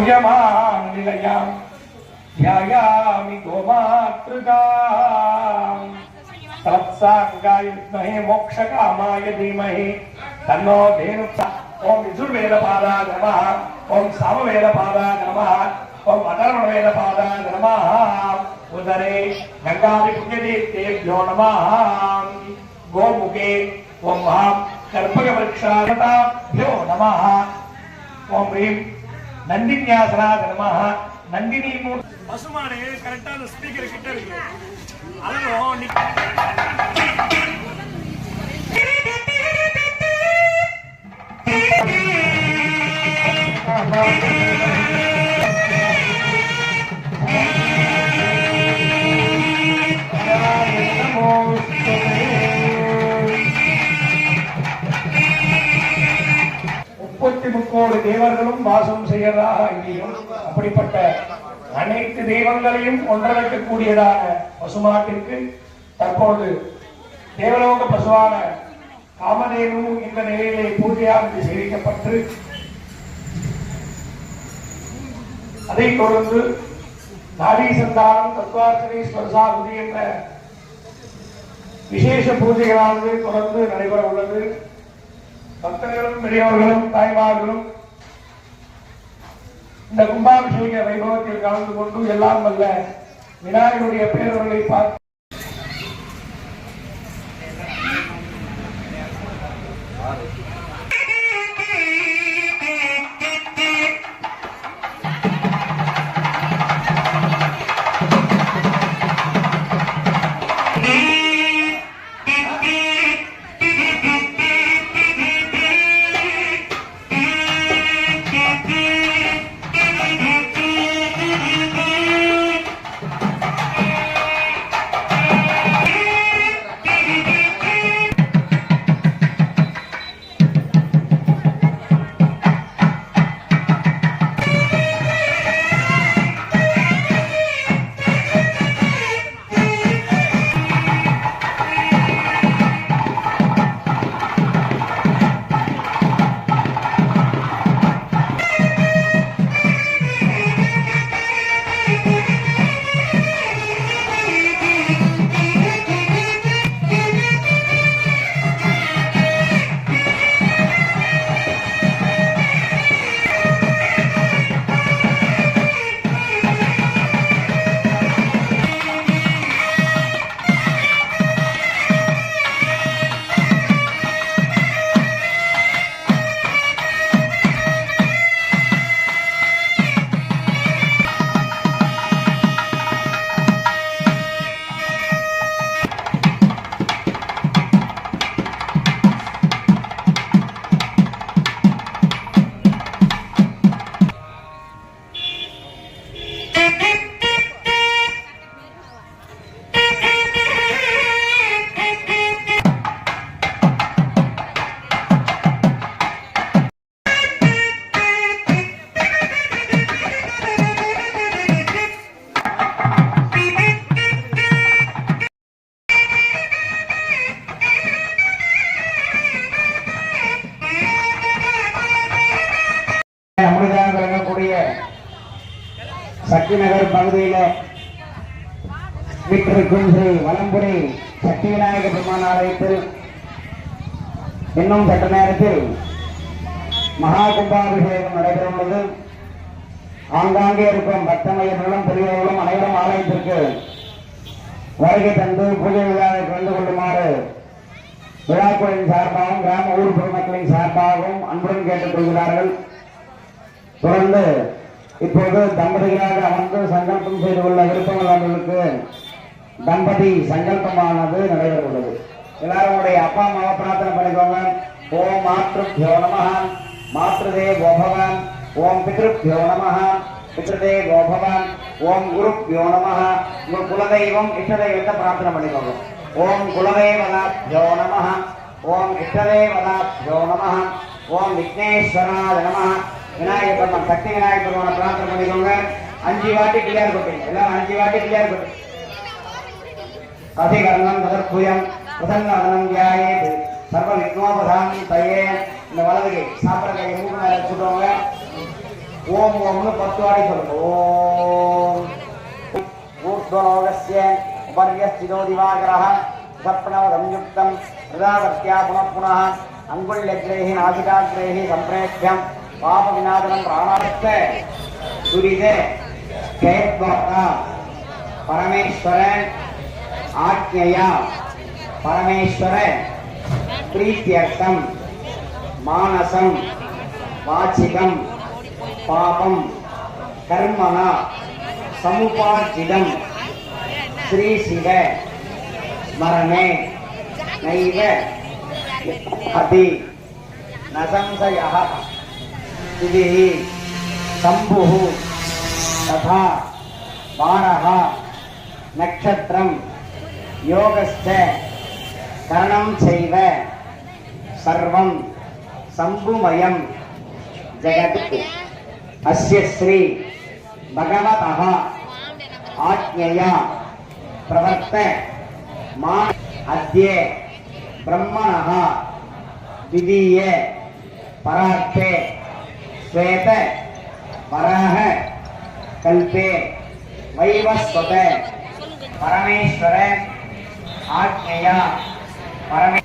पूजमां निलयां ध्यायामि गोमातृकां तत्साङ्गाय विद्महे मोक्षकामाय धीमहि तन्नो धेनुः। ओम यजुर्वेदपादाय नमः, ओम सामवेदपादाय नमः, ओम अथर्ववेदपादाय नमः। उदरे गंगादिपुण्यतीर्थेभ्यो नमः। गोमुखे ओम कर्पगवृक्षाभ्यो नमः। ओम ह्रीं नंदिन्यासनाय नमः। नंदिनी பசுமாடு கரெக்ட்டா அந்த ஸ்பீக்கர் கிட்ட இருக்கு. அதுவும் முக்கோடி தேவர்களும் வாசம் செய்யறதாக இங்கேயும் அப்படிப்பட்ட அனைத்து தெய்வங்களையும் ஒன்றழைக்கக்கூடியதான பசுமாட்டிற்கு தற்போது தேவலோக பசுவான காமதேனு இந்த நிலையிலே பூஜையானது செய்விக்கப்பட்டு அதைத் தொடர்ந்து நாடி சந்தானம் தத்வார்த்தனை ஸ்வரசாகுதி என்ற விசேஷ பூஜைகளானது தொடர்ந்து நடைபெற உள்ளது. பக்தர்களும் பெரியவர்களும் தாய்மார்களும் இந்த கும்பாபிஷேக வைபவத்தில் கலந்து கொண்டு எல்லாம் வல்ல விநாயகருடைய பேரவர்களை பார்த்து சக்தி நகர் பகுதியில் வீட்டிற்கும் ஸ்ரீ வலம்புரி சக்தி விநாயக பெருமான் ஆலயத்தில் இன்னும் சற்று நேரத்தில் மகா கும்பாபிஷேகம் நடைபெறவுள்ளது. ஆங்காங்கே இருக்கும் பக்தமையர்களும் பெரியவர்களும் அனைவரும் ஆலயத்திற்கு வருகை தந்து பூஜை விழாவை கலந்து கொள்ளுமாறு விழாக்குழுவின் சார்பாகவும் கிராம ஊர் பொதுமக்களின் சார்பாகவும் அன்புடன் கேட்டுக் கொள்கிறார்கள். தொடர்ந்து இப்போது தம்பதிகளாக அமர்ந்து சங்கல்பம் செய்து கொள்ள விருப்பமுள்ளவர்களுக்கு தம்பதி சங்கல்பமானது நடைபெற உள்ளது. எல்லாரும் உடைய அப்பா அம்மாவை பிரார்த்தனை பண்ணிக்கோங்க. ஓம் மாத்ருப்யோ நமஹ மாத்ருதேவோ பவ. ஓம் பித்ருப்யோ நமஹ பித்ருதேவோ பவ. ஓம் குருப்யோ நமஹ. உங்கள் குலதெய்வம் இஷ்டதெய்வத்தை பிரார்த்தனை பண்ணிக்கோங்க. ஓம் குலதெய்வதாப்யோ நமஹ. ஓம் இஷ்டதேவதாப்யோ நமஹ. ஓம் விக்னேஸ்வராய நமஹ. விநாயகர் பெருமான் சக்தி விநாயகர் பெருமானை பிரார்த்தனை பண்ணிக்கோங்க. 5 வாட்டி கிளியார் கொட்டீங்க. எல்லாரும் 5 வாட்டி கிளியார் கொட்டி அதிகரணம் ததற்புயம் பிரசன்னவதனம் தியாயேத் சர்வ விக்னோபதாம் தயே. இந்த வலது கை சாப்பிட்ற கையை மூக்கு மேலே வச்சுக்கோங்க. ஓம் ஓம்னு 10 வாட்டி சொல்லுங்க. ஓம் ஊர்த்வலோகஸ்ய உபர்யஸ்திதோ திவாகரः சப்னவதம்யுக்தம் ஹிருதாவர்த்யா புனః புனः அங்குள்யக்ரேஹி நாசிகாக்ரேஹி சம்பிரேக்ஷம் பாபவிநாசனம் பிராணார்த்த துரிதே கேத்வர்த்தா பரமேஸ்வர ஆக்ஞயா பரமேஸ்வர பிரீத்யர்த்தம் மானசம் வாச்சிகம் பாபம் கர்மணா சமுபார்ஜிதம் ஸ்ரீ சிவ ஸ்மரணே நைவ அதி நசம்சயः திதிः சம்புः ததா வாரः நக்ஷத்ரம் யோகஸ்ச கரணம் செய்வ சர்வம் சம்புமயம் ஜெகத் அஸ்ய ஸ்ரீ பகவதः ஆக்ஞயா பிரவர்த்த மா அத்ய பிரம்மணः திதீயே பரார்த்தே ஸ்வேத வராக கல்பே வைவஸ்வத பரமேஸ்வர ஆக்ஞயா பரமே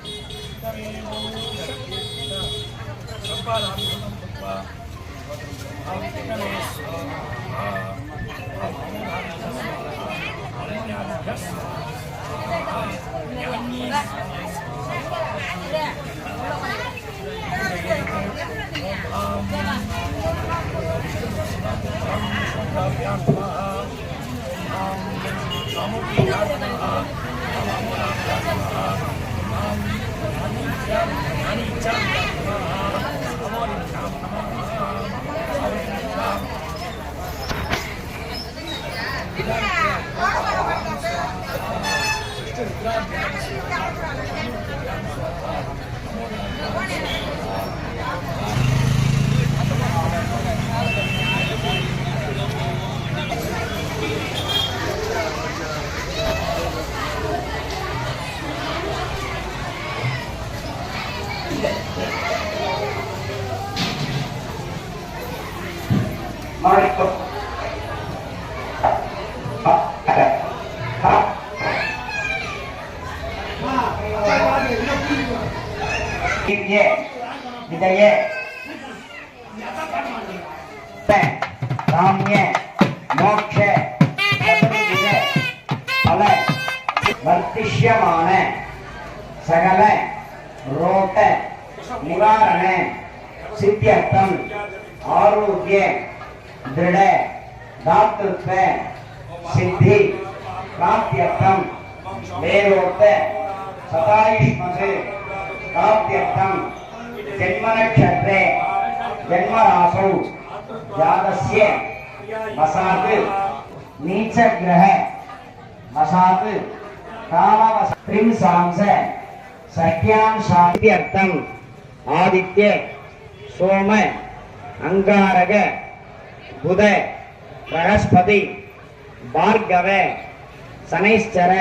விஜய ராம்ய மோக்ஷ பல வர்த்திஷ்யமான சகல ரோக நிவாரண சித்தியர்த்தம் ஆரோக்கிய திருட தாத்ருத்வ சித்தி பிராப்தியர்த்தம் வேரோக்த சதாயுஷ்மது பிராப்தியர்த்தம் ஜன்மநக்ஷத்ரே ஜன்மராசௌ ஜாதஸ்ய வசாத் நீச்சகிரக வசாத் காமவச த்ரிம்சாம்ச சஹ்யாம்சாத்யர்த்தம் ஆதித்ய சோம அங்காரக புத பிரகஸ்பதி பார்கவ சனைஸ்சர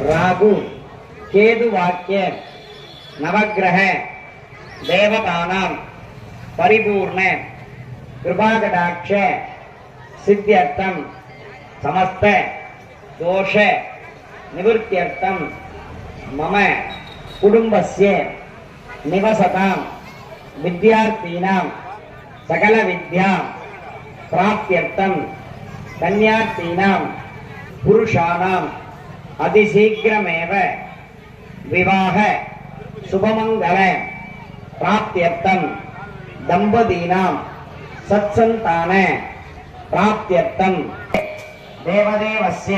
ராகு கேது வாக்கிய நவக்கிரக தேவதானாம் பரிபூர்ண கிருபாகடாட்ச சித்தியர்த்தம் சமஸ்த தோஷ நிவர்த்தியர்த்தம் மம குடும்பஸ்ய நிவசதாம் வித்யார்த்தீனாம் சகல வித்யா பிராப்தியர்த்தம் கன்யார்த்தீனாம் புருஷானாம் அதிசீக்கிரமேவ விவாக சுபமங்கல பிராப்தியர்த்தம் தம்பதீனாம் சத்சந்தான பிராப்தியர்த்தம் தேவதேவஸ்ய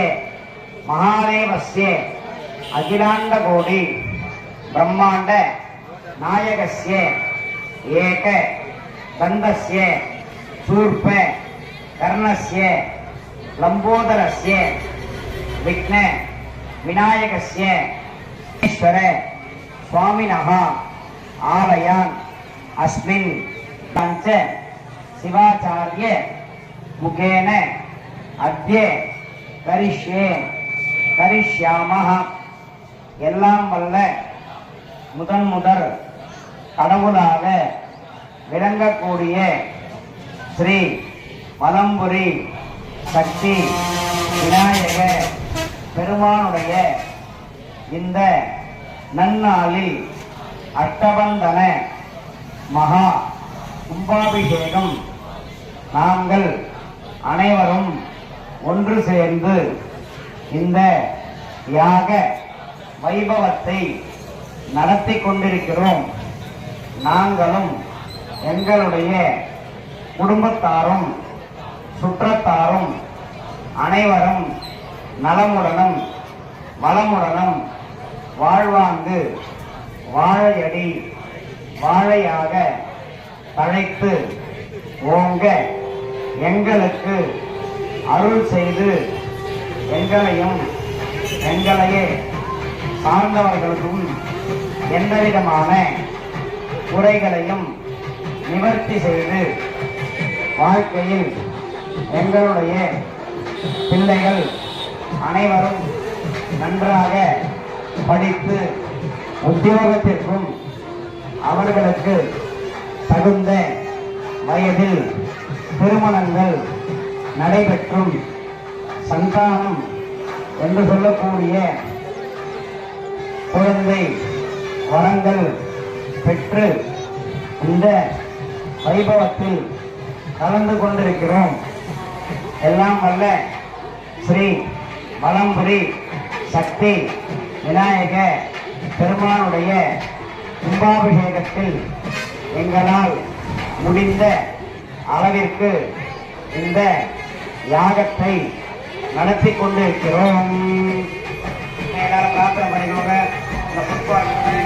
மகாதேவஸ்ய அகிலாண்ட கோடி பிரம்மாண்ட நாயகஸ்ய ஏக தந்தஸ்ய சூர்ப கர்ணஸ்ய லம்போதரஸ்ய விக்ன விநாயகஸ்ய ஈஸ்வர சுவாமினः ஆலயான் அஸ்மின் பஞ்ச சிவாச்சாரிய முகேன அத்ய கரிஷ்யே கரிஷ்யாமஹ. எல்லாம் வல்ல முதல் கடவுளாக விளங்கக்கூடிய ஸ்ரீ வலம்புரி சக்தி விநாயக பெருமானுடைய இந்த நன்னாளில் அஷ்டபந்தன மகா கும்பாபிஷேகம் நாங்கள் அனைவரும் ஒன்று சேர்ந்து இந்த யாக வைபவத்தை நடத்தி கொண்டிருக்கிறோம். நாங்களும் எங்களுடைய குடும்பத்தாரும் சுற்றத்தாரும் அனைவரும் நலமுடனும் வளமுடனும் வாழ்வாங்கு வாழையடி வாழையாக தழைத்து ஓங்க எங்களுக்கு அருள் செய்து எங்களையும் எங்களையே சார்ந்தவர்களுக்கும் எந்தவிதமான குறைகளையும் நிவர்த்தி செய்து வாழ்க்கையில் எங்களுடைய பிள்ளைகள் அனைவரும் நன்றாக படித்து உத்தியோகத்திற்கும் அவர்களுக்கு தகுந்த வயதில் திருமணங்கள் நடைபெற்றும் சந்தானம் என்று சொல்லக்கூடிய குழந்தை வரங்கள் பெற்று இந்த வைபவத்தில் கலந்து கொண்டிருக்கிறோம். எல்லாம் வல்ல ஸ்ரீ வலம்புரி சக்தி விநாயக பெருமானுடைய கும்பாபிஷேகத்தில் எங்களால் முடிந்த அளவிற்கு இந்த யாகத்தை நடத்தி கொண்டிருக்கிறோம். எல்லாரும் பிரார்த்தனை பண்ணிக்கோங்க. இந்த புஷ்பாட்சி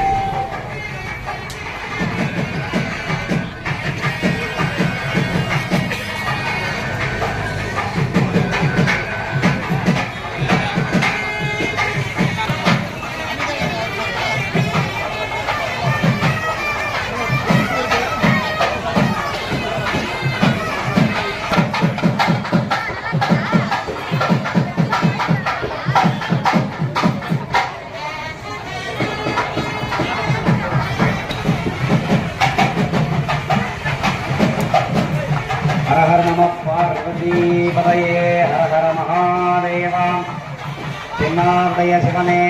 हर हर नमः पार्वती पतये हर हर महादेव चिन्नार्दय शिवने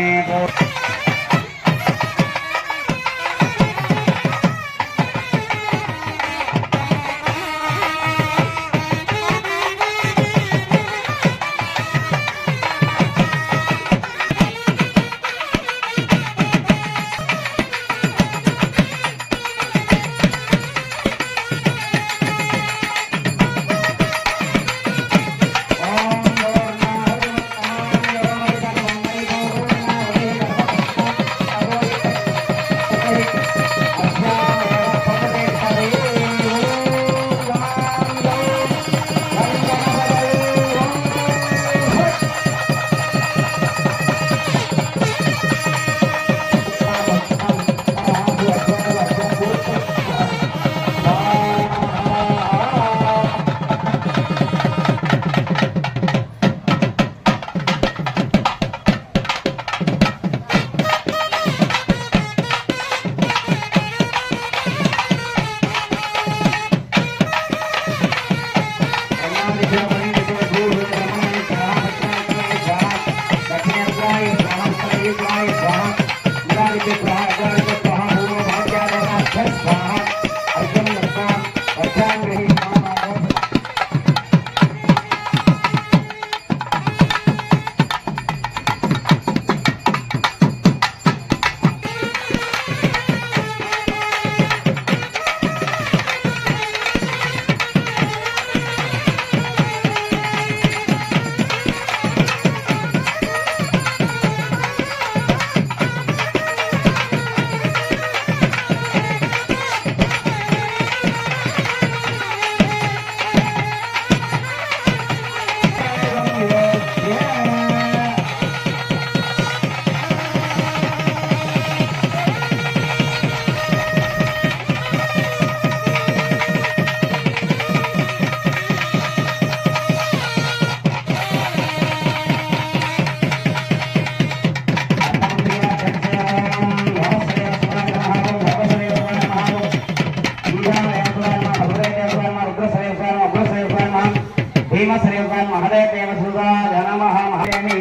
மகதே தேவசுதா ஜனமஹ மகேமி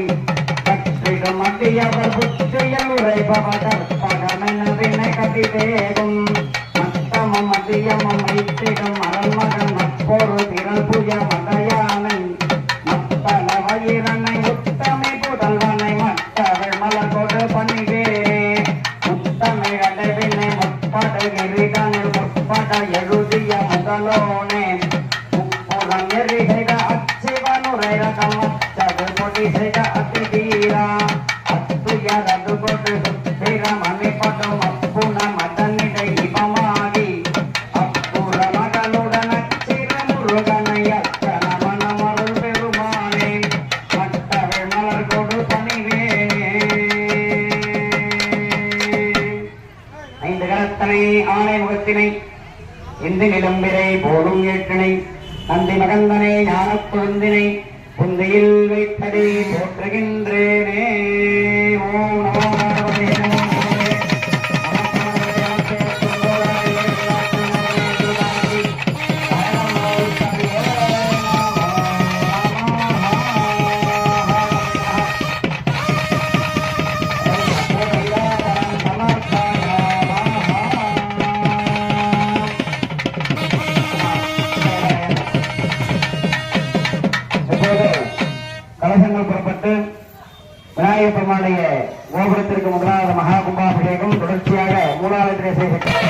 கற்றிடும் மத்தியவர் புத்தியில் உரைப்பவர் பகமென வினை கட்டிதேகும் மத்தமும் மத்தியமும் வைத்திடும் அரண்மகன் மற்பொரு திரள் புய மதையானை மத்தள வயிறனை உத்தமை புதல்வனை மற்றவள் மலர்கொடு பணிவே முத்தமை கடைவினை முற்பட கிரிதனில் முற்பட எழுதிய முதலோனே முப்புறம் எரிகைக அச்சிவனுரை ரகமச்சது பொடி செய்த அதிதீரா அத்துயரது கொடு சுத்திரம் அணிப்படும் அப்புன மதனிடை இவமாகி அப்புற மகளுடன் அச்சிர முருகனை அச்சன மனமருள் பெருமானே மற்றவள் மலர் கொடு பணிவேனே ஐந்து கரத்தனை ஆணை முகத்தினை இந்து நிலம்பிரை போலும் ஏற்றினை நந்தி மகந்தனை ஞானக் கொழுந்தினை புந்தியில் வைத்தடி போற்றுகின்றேனே ஓம் நமோ நாராயணாய நமோ கலசங்கள் புறப்பட்டு விநாயகப் பெருமானுடைய கோபுரத்திற்கு முதலாவது மகா கும்பாபிஷேகம் தொடர்ச்சியாக மூலாலயத்திலே செய்யப்பட்டது.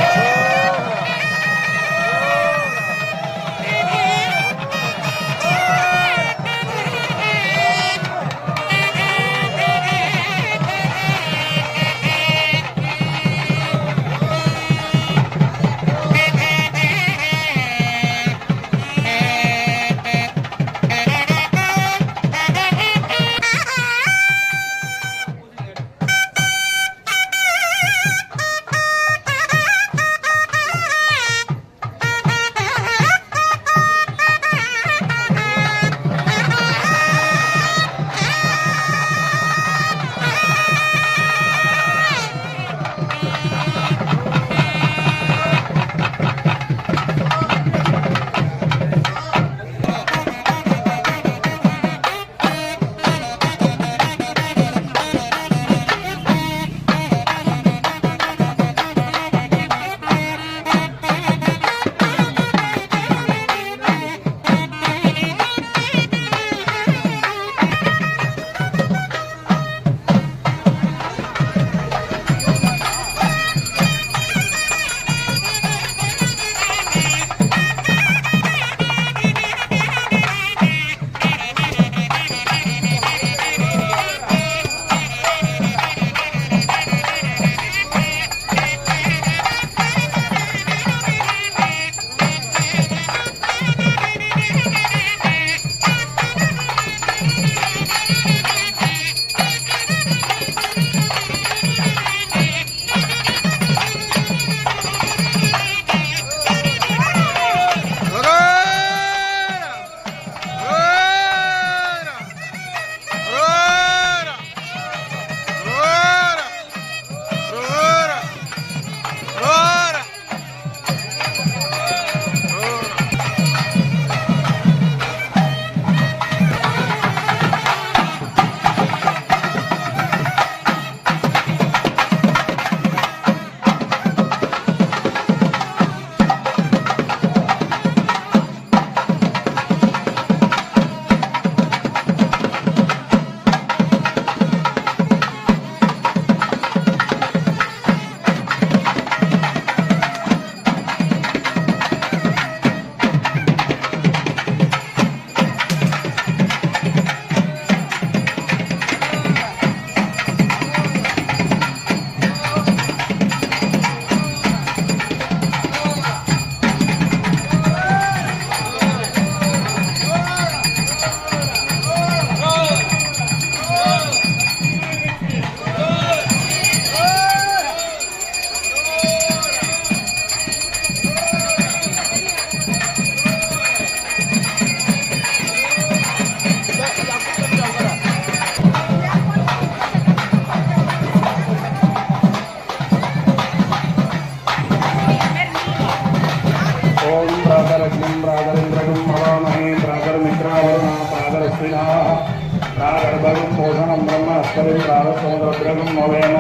प्रागर्भगं पोषणं ब्रह्म अस्पतिं प्रागसमुद्रद्रगं मवेन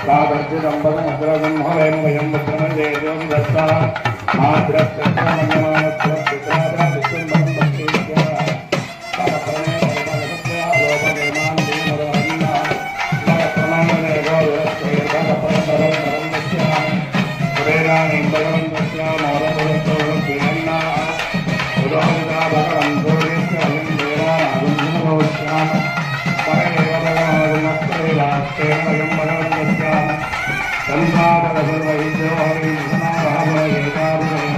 प्रागर्जिदम्बरं अग्रगं मवेन वयं भद्रमञ्जेजं दत्ता आद्रस्तमन्यमानस्वपित्राद्रविष्णुं भक्तिज्ञः समप्रणे परमगत्या लोपनिर्माण दीनवरहन्ना नवप्रमाणदेवो विरस्वैर्भगपरपरं परमस्यामि पुरेराणीं भगवं तस्यां नवरतोरं विहन्ना उदाहृता भगवं सूर्यस्य अयं देवानागुञ्जनभवस्याम परमेव भगवानुमस्तेन वयं भगवं तस्याम संसारसर्वैद्यो हरिंसनाभावयेताभिषेण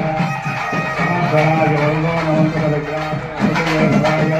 समर्थनाय वरुणो नमन्तरविग्रहाय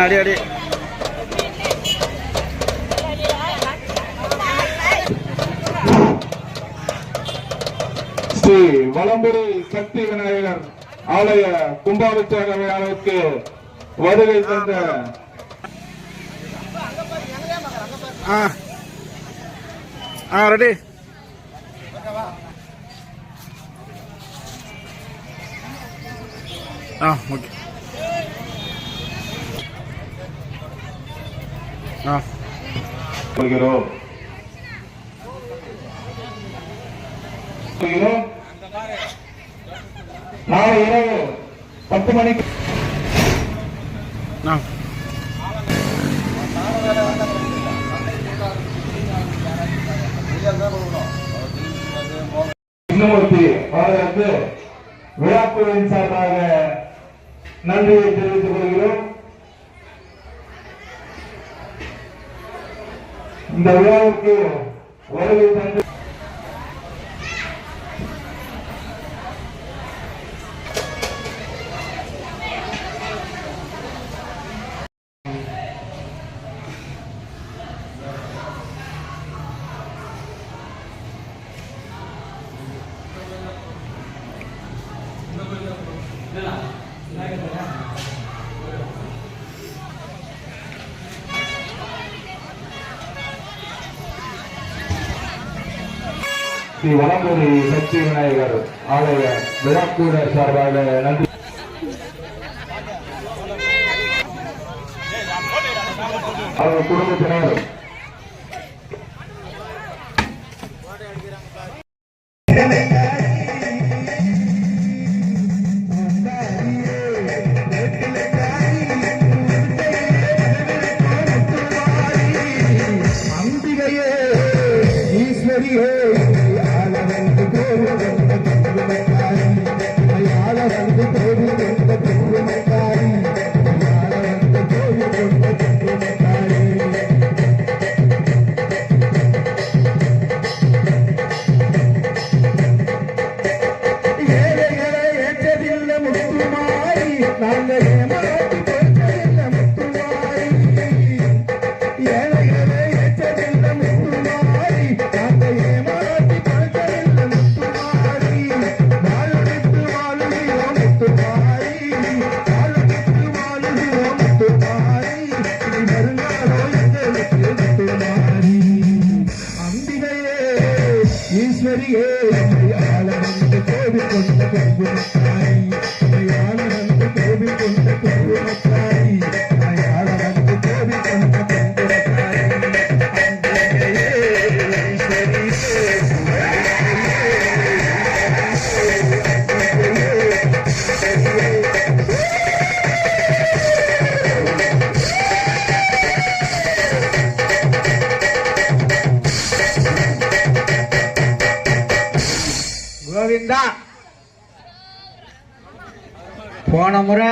அடி அடி ஸ்ரீ வலம்புரி சக்தி விநாயகர் ஆலய கும்பாபிஷேக விழாவிற்கு வருகை தந்த ரெடி ஓகே சொல்கிறோம் நாளை இரவு 10 மணிக்கு இன்னமூர்த்தி அவர்களுக்கு விழாக்குழுவின் சார்பாக நன்றியை தெரிவித்துக் கொள்கிறோம். இந்த விழாவுக்கு வருகை தந்து ஸ்ரீ வலம்புரி சக்தி விநாயகர் ஆலய விழாக்குழு சார்பாக நன்றி. அவர்கள் குடும்பத்தினர் அம்பிகையே ஈஸ்வரியே ஈஸ்வரியே ஆளவந்து கோவில் கொண்ட பெருமாய் ஆளவந்து கோவில் கொண்ட பெருமாய் ஆளவந்து கோவில் கொண்ட பெருமாய் கோவிந்தா. போன முறை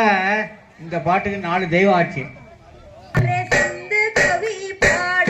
இந்த பாட்டுக்கு 4 தெய்வம் ஆச்சு. கவி பாட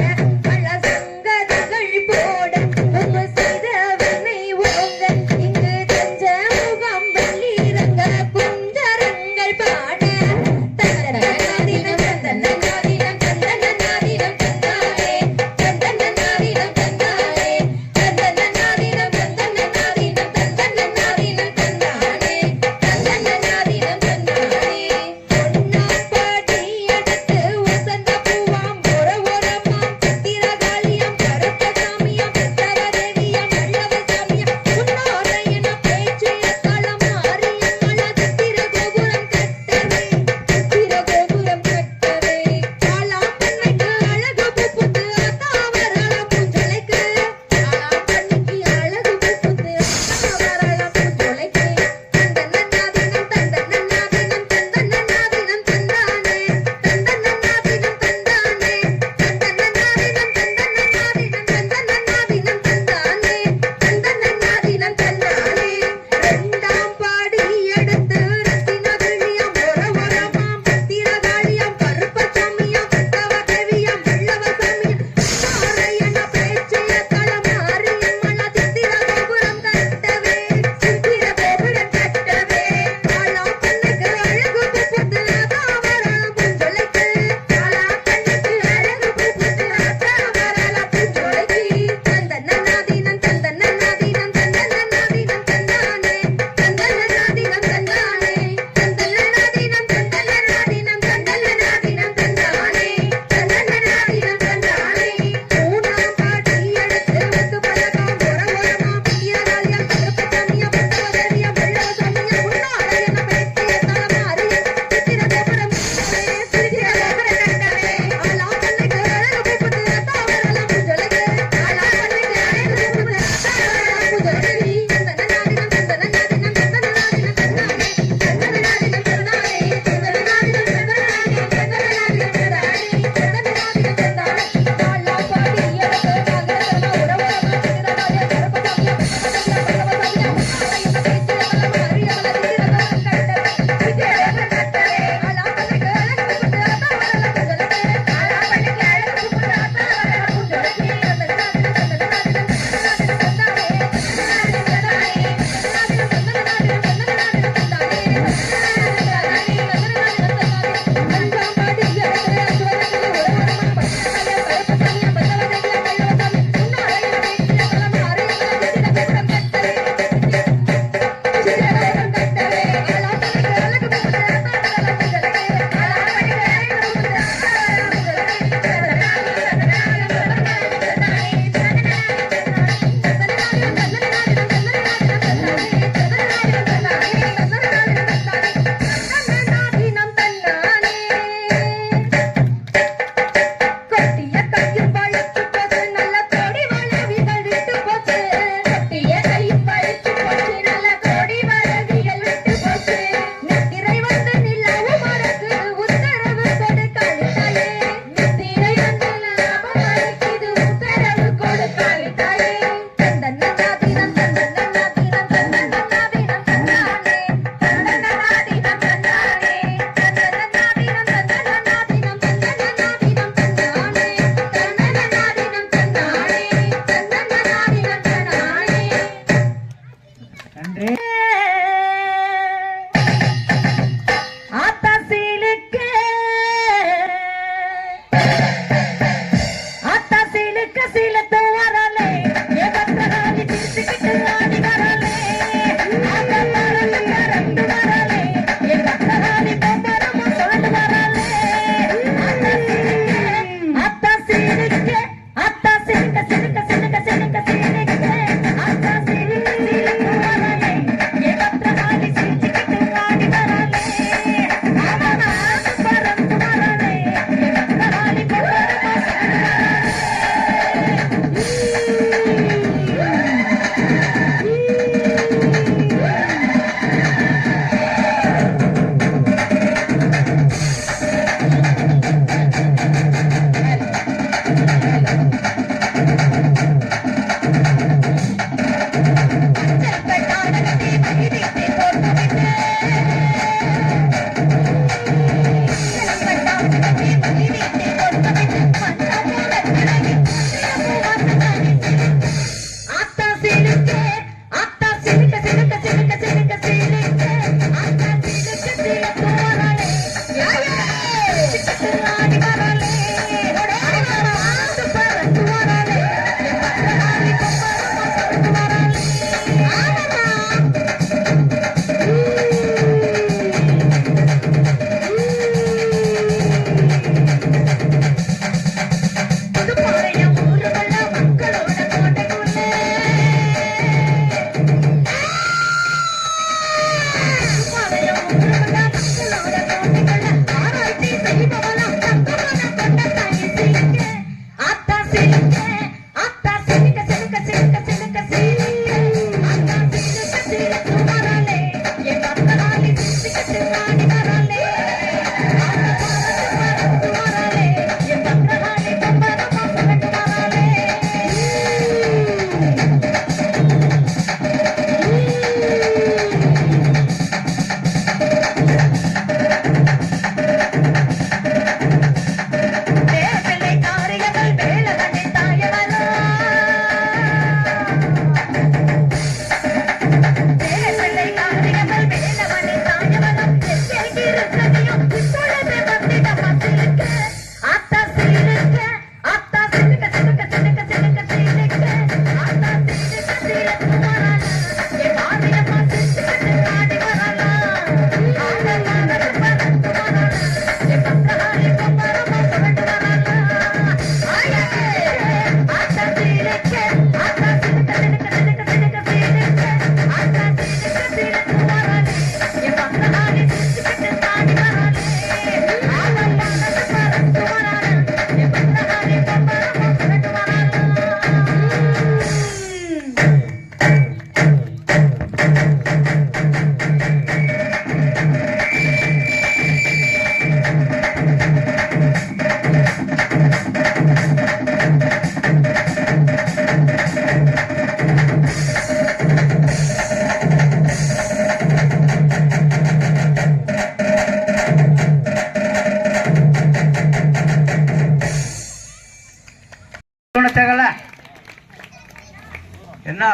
என்ன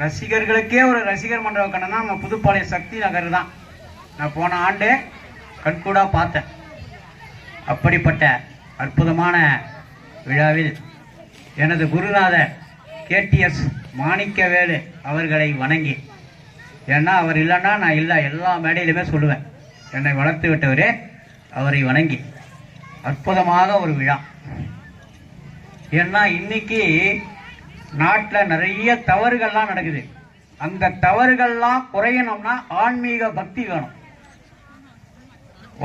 ரசிகர்களுக்கே ஒரு ரசிகர் மன்றம் கண்டனா நம்ம புதுப்பாளையம் சக்தி நகர் தான். நான் போன ஆண்டு கண்கூடா பார்த்தேன். அப்படிப்பட்ட அற்புதமான விழாவில் எனது குருநாதர் கேடிஎஸ் மாணிக்கவேலு அவர்களை வணங்கி, ஏன்னா அவர் இல்லைன்னா நான் இல்லை எல்லா மேடையிலுமே சொல்லுவேன், என்னை வளர்த்து விட்டவரே அவரை வணங்கி அற்புதமாக ஒரு விழா. ஏன்னா இன்னைக்கு நாட்டில் நிறைய தவறுகள்லாம் நடக்குது. அந்த தவறுகள்லாம் குறையணும்னா ஆன்மீக பக்தி வேணும்.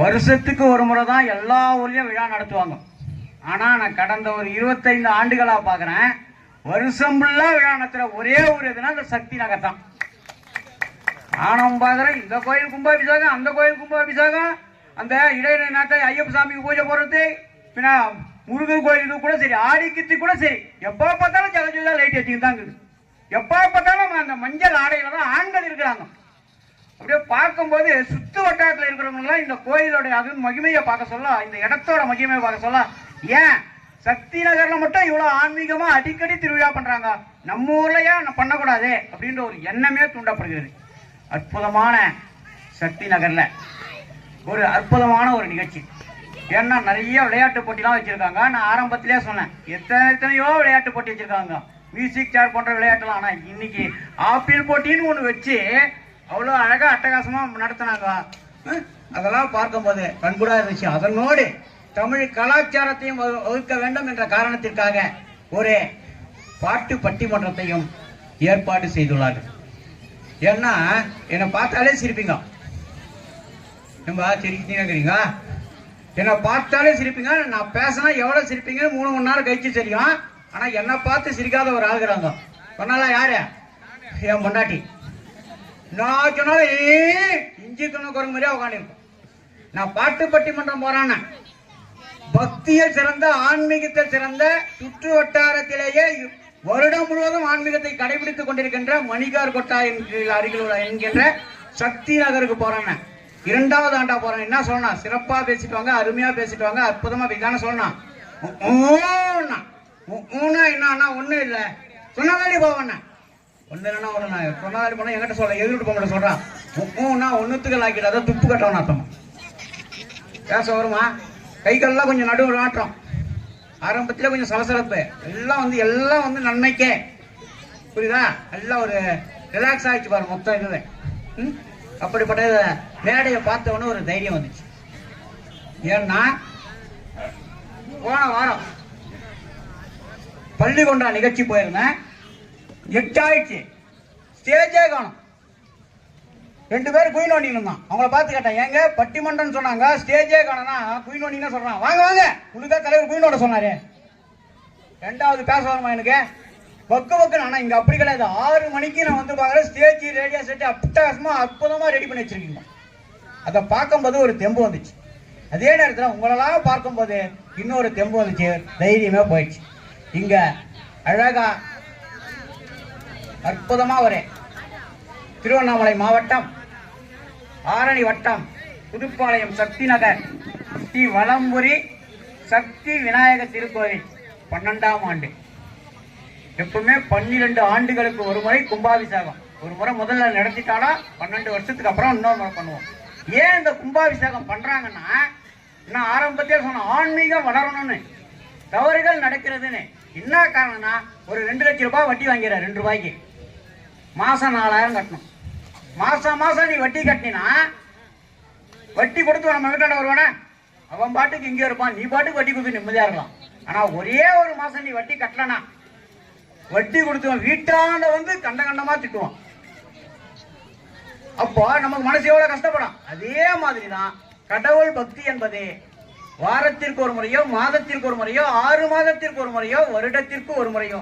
வருஷத்துக்கு ஒரு முறை தான் எல்லா ஊர்லயும் விழா நடத்துவாங்க. ஆனா நான் கடந்த ஒரு 25 ஆண்டுகளா பாக்குறேன், வருஷம் ஃபுல்லா விழா நடத்துற ஒரே ஒரு இதுனா இந்த சக்தி நகர் தான். நானும் பாக்குறேன், இந்த கோயில் கும்பாபிஷேகம், அந்த கோயில் கும்பாபிஷேகம், அந்த இடையில நாட்டை ஐயப்ப சாமிக்கு பூஜை போடுறது, பின்ன முருகன் கோயிலுக்கு கூட சரி, ஆடிக்கு கூட சரி, எப்ப பார்த்தாலும் ஜலஜோதா லைட் வச்சுக்கிட்டு தான் இருக்குது. எப்ப பார்த்தாலும் அந்த மஞ்சள் ஆடையில தான் ஆண்கள் இருக்கிறாங்க. அப்படியே பார்க்கும்போது சுத்து வட்டாரத்தில் இருக்கிறவங்க இந்த கோயிலோட அது மகிமையை பார்க்க சொல்ல, இந்த இடத்தோட மகிமையை பார்க்க சொல்ல, ஏன் சக்தி நகர்ல மட்டும் இவ்வளவு ஆன்மீகமா அடிக்கடி திருவிழா பண்றாங்க, நம்ம ஊர்லயே பண்ணக்கூடாது அப்படின்ற ஒரு எண்ணமே தூண்டப்படுகிறது. அற்புதமான சக்தி நகர்ல ஒரு அற்புதமான ஒரு நிகழ்ச்சி. ஏன்னா நிறைய விளையாட்டு போட்டிலாம் வச்சிருக்காங்க. நான் ஆரம்பத்திலே சொன்னேன், எத்தனையோ விளையாட்டு போட்டி வச்சிருக்காங்க, மியூசிக் சேர் போன்ற விளையாட்டுலாம். ஆனா இன்னைக்கு ஆப்பிள் போட்டின்னு ஒண்ணு வச்சு அவ்வளோ அழகா அட்டகாசமா நடத்தினாங்க. அதெல்லாம் பார்க்கும்போது கண்கூடா இருந்துச்சு. அதனோடு தமிழ் கலாச்சாரத்தையும் வகுக்க வேண்டும் என்ற காரணத்திற்காக ஒரு பாட்டு பட்டிமன்றத்தையும் ஏற்பாடு செய்துள்ளார்கள். ஏன்னா என்னை பார்த்தாலே சிரிப்பீங்க, நம்ம சிரிக்கிறீங்க, என்னை பார்த்தாலே சிரிப்பீங்க. நான் பேசினா எவ்வளவு சிரிப்பீங்க 3 மணி நேரம் கழிச்சு தெரியும். ஆனா என்னை பார்த்து சிரிக்காத ஒரு ஆளுகிறாங்க. சொன்னால யாரு? என் பொண்டாட்டி. நான் சொன்னாலும் இஞ்சி துணை குரங்கு மாதிரியா உட்காந்துருக்கும். நான் பாட்டு பட்டிமன்றம் போறான பக்தியில் சிறந்த, ஆன்மீகத்தில் சிறந்த, சுற்று வட்டாரத்திலேயே வருடம் முழுவதும் ஆன்மீகத்தை கடைபிடித்துக் கொண்டிருக்கின்ற மணிகார் கொட்டா அருகில் என்கின்ற சக்தி நகருக்கு போறேன். 2வது ஆண்டா போறேன். என்ன சொல்லணும்? சிறப்பா பேசிட்டு வாங்க, அருமையா பேசிட்டு வாங்க, அற்புதமா பேசான சொல்லணும். என்ன ஒண்ணு இல்ல, சொன்னதாடி போவேன். ஒண்ணு இல்லைன்னா ஒண்ணு, நான் சொன்னதாடி போனா என்கிட்ட சொல்ல, எதிர்ட்டு போக சொல்றான். ஒன்னுத்துக்கள் ஆக்கிடாத, துப்பு கட்டவன் அர்த்தமா பேச வருமா? கைகள்லாம் கொஞ்சம் நடுவு நாட்டுறோம், ஆரம்பத்தில் கொஞ்சம் சலசலப்பு, எல்லாம் வந்து நன்மைக்கே, புரியுதா? எல்லாம் ஒரு ரிலாக்ஸ் ஆகிடுச்சு பாரு மொத்தம் இதுவே. அப்படிப்பட்ட மேடையை பார்த்தவொன்னு ஒரு தைரியம் வந்துச்சு. ஏன்னா போன வாரம் பள்ளிகொண்டா நிகழ்ச்சி போயிருந்தேன். 8 ஆயிடுச்சு, ஸ்டேஜே காணும். 2 பேர் குயின் வண்டியில் இருந்தான். அவங்கள பார்த்து கேட்டேன், ஏங்க பட்டிமன்றம் சொன்னாங்க, ஸ்டேஜே காணனா குயின் வண்டின்னு சொல்றான். வாங்க வாங்க, உனக்கா தலைவர் குயினோட சொன்னாரு. 2வது பேச வருமா எனக்கு பக்கு. ஆனா இங்க அப்படி கிடையாது. 6 மணிக்கு நான் வந்து பாக்குறேன், ஸ்டேஜ் ரேடியோ செட் அட்டகாசமா அற்புதமா ரெடி பண்ணி வச்சிருக்கீங்க. அதை பார்க்கும்போது ஒரு தெம்பு வந்துச்சு. அதே நேரத்தில் உங்களெல்லாம் பார்க்கும்போது இன்னொரு தெம்பு வந்துச்சு, தைரியமே போயிடுச்சு. இங்க அழகா அற்புதமா ஒரு திருவண்ணாமலை மாவட்டம் ஆரணி வட்டம் புதுப்பாளையம் சக்தி நகர் ஸ்ரீ வலம்புரி சக்தி விநாயக திருக்கோவில் 12ஆம் ஆண்டு. எப்பவுமே 12 ஆண்டுகளுக்கு ஒரு முறை கும்பாபிஷேகம். ஒரு முறை முதல்ல நடத்திட்டாலும் 12 வருஷத்துக்கு அப்புறம் இன்னொரு முறை பண்ணுவோம். ஏன் இந்த கும்பாபிஷேகம் பண்றாங்கன்னா, நான் ஆரம்பத்திலே சொன்ன ஆன்மீகம் வளரணும்னு, தவறுகள் நடக்கிறதுன்னு. என்ன காரணம்னா, ஒரு 2 லட்சம் ரூபாய் வட்டி வாங்கிற 2 ரூபாய்க்கு மாசம் 4000 கட்டணும். மாசம் நீ வட்டி கட்டினா, வட்டி கொடுத்து நம்ம வீட்டாண்ட வருவானே, அவன் பாட்டுக்கு இங்கே இருப்பான், நீ பாட்டுக்கு வட்டி கொடுத்து நிம்மதியா இருக்கலாம். ஆனா ஒரே ஒரு மாசம் நீ வட்டி கட்டலனா, வட்டி கொடுத்துவான் வீட்டாண்ட வந்து கண்டமா திட்டுவான். அப்போ நமக்கு மனசு எவ்வளவு கஷ்டப்படும். அதே மாதிரிதான் கடவுள் பக்தி என்பது வாரத்திற்கு ஒரு முறையோ, மாதத்திற்கு ஒரு முறையோ, 6 மாதத்திற்கு ஒரு முறையோ, வருடத்திற்கு ஒரு முறையோ.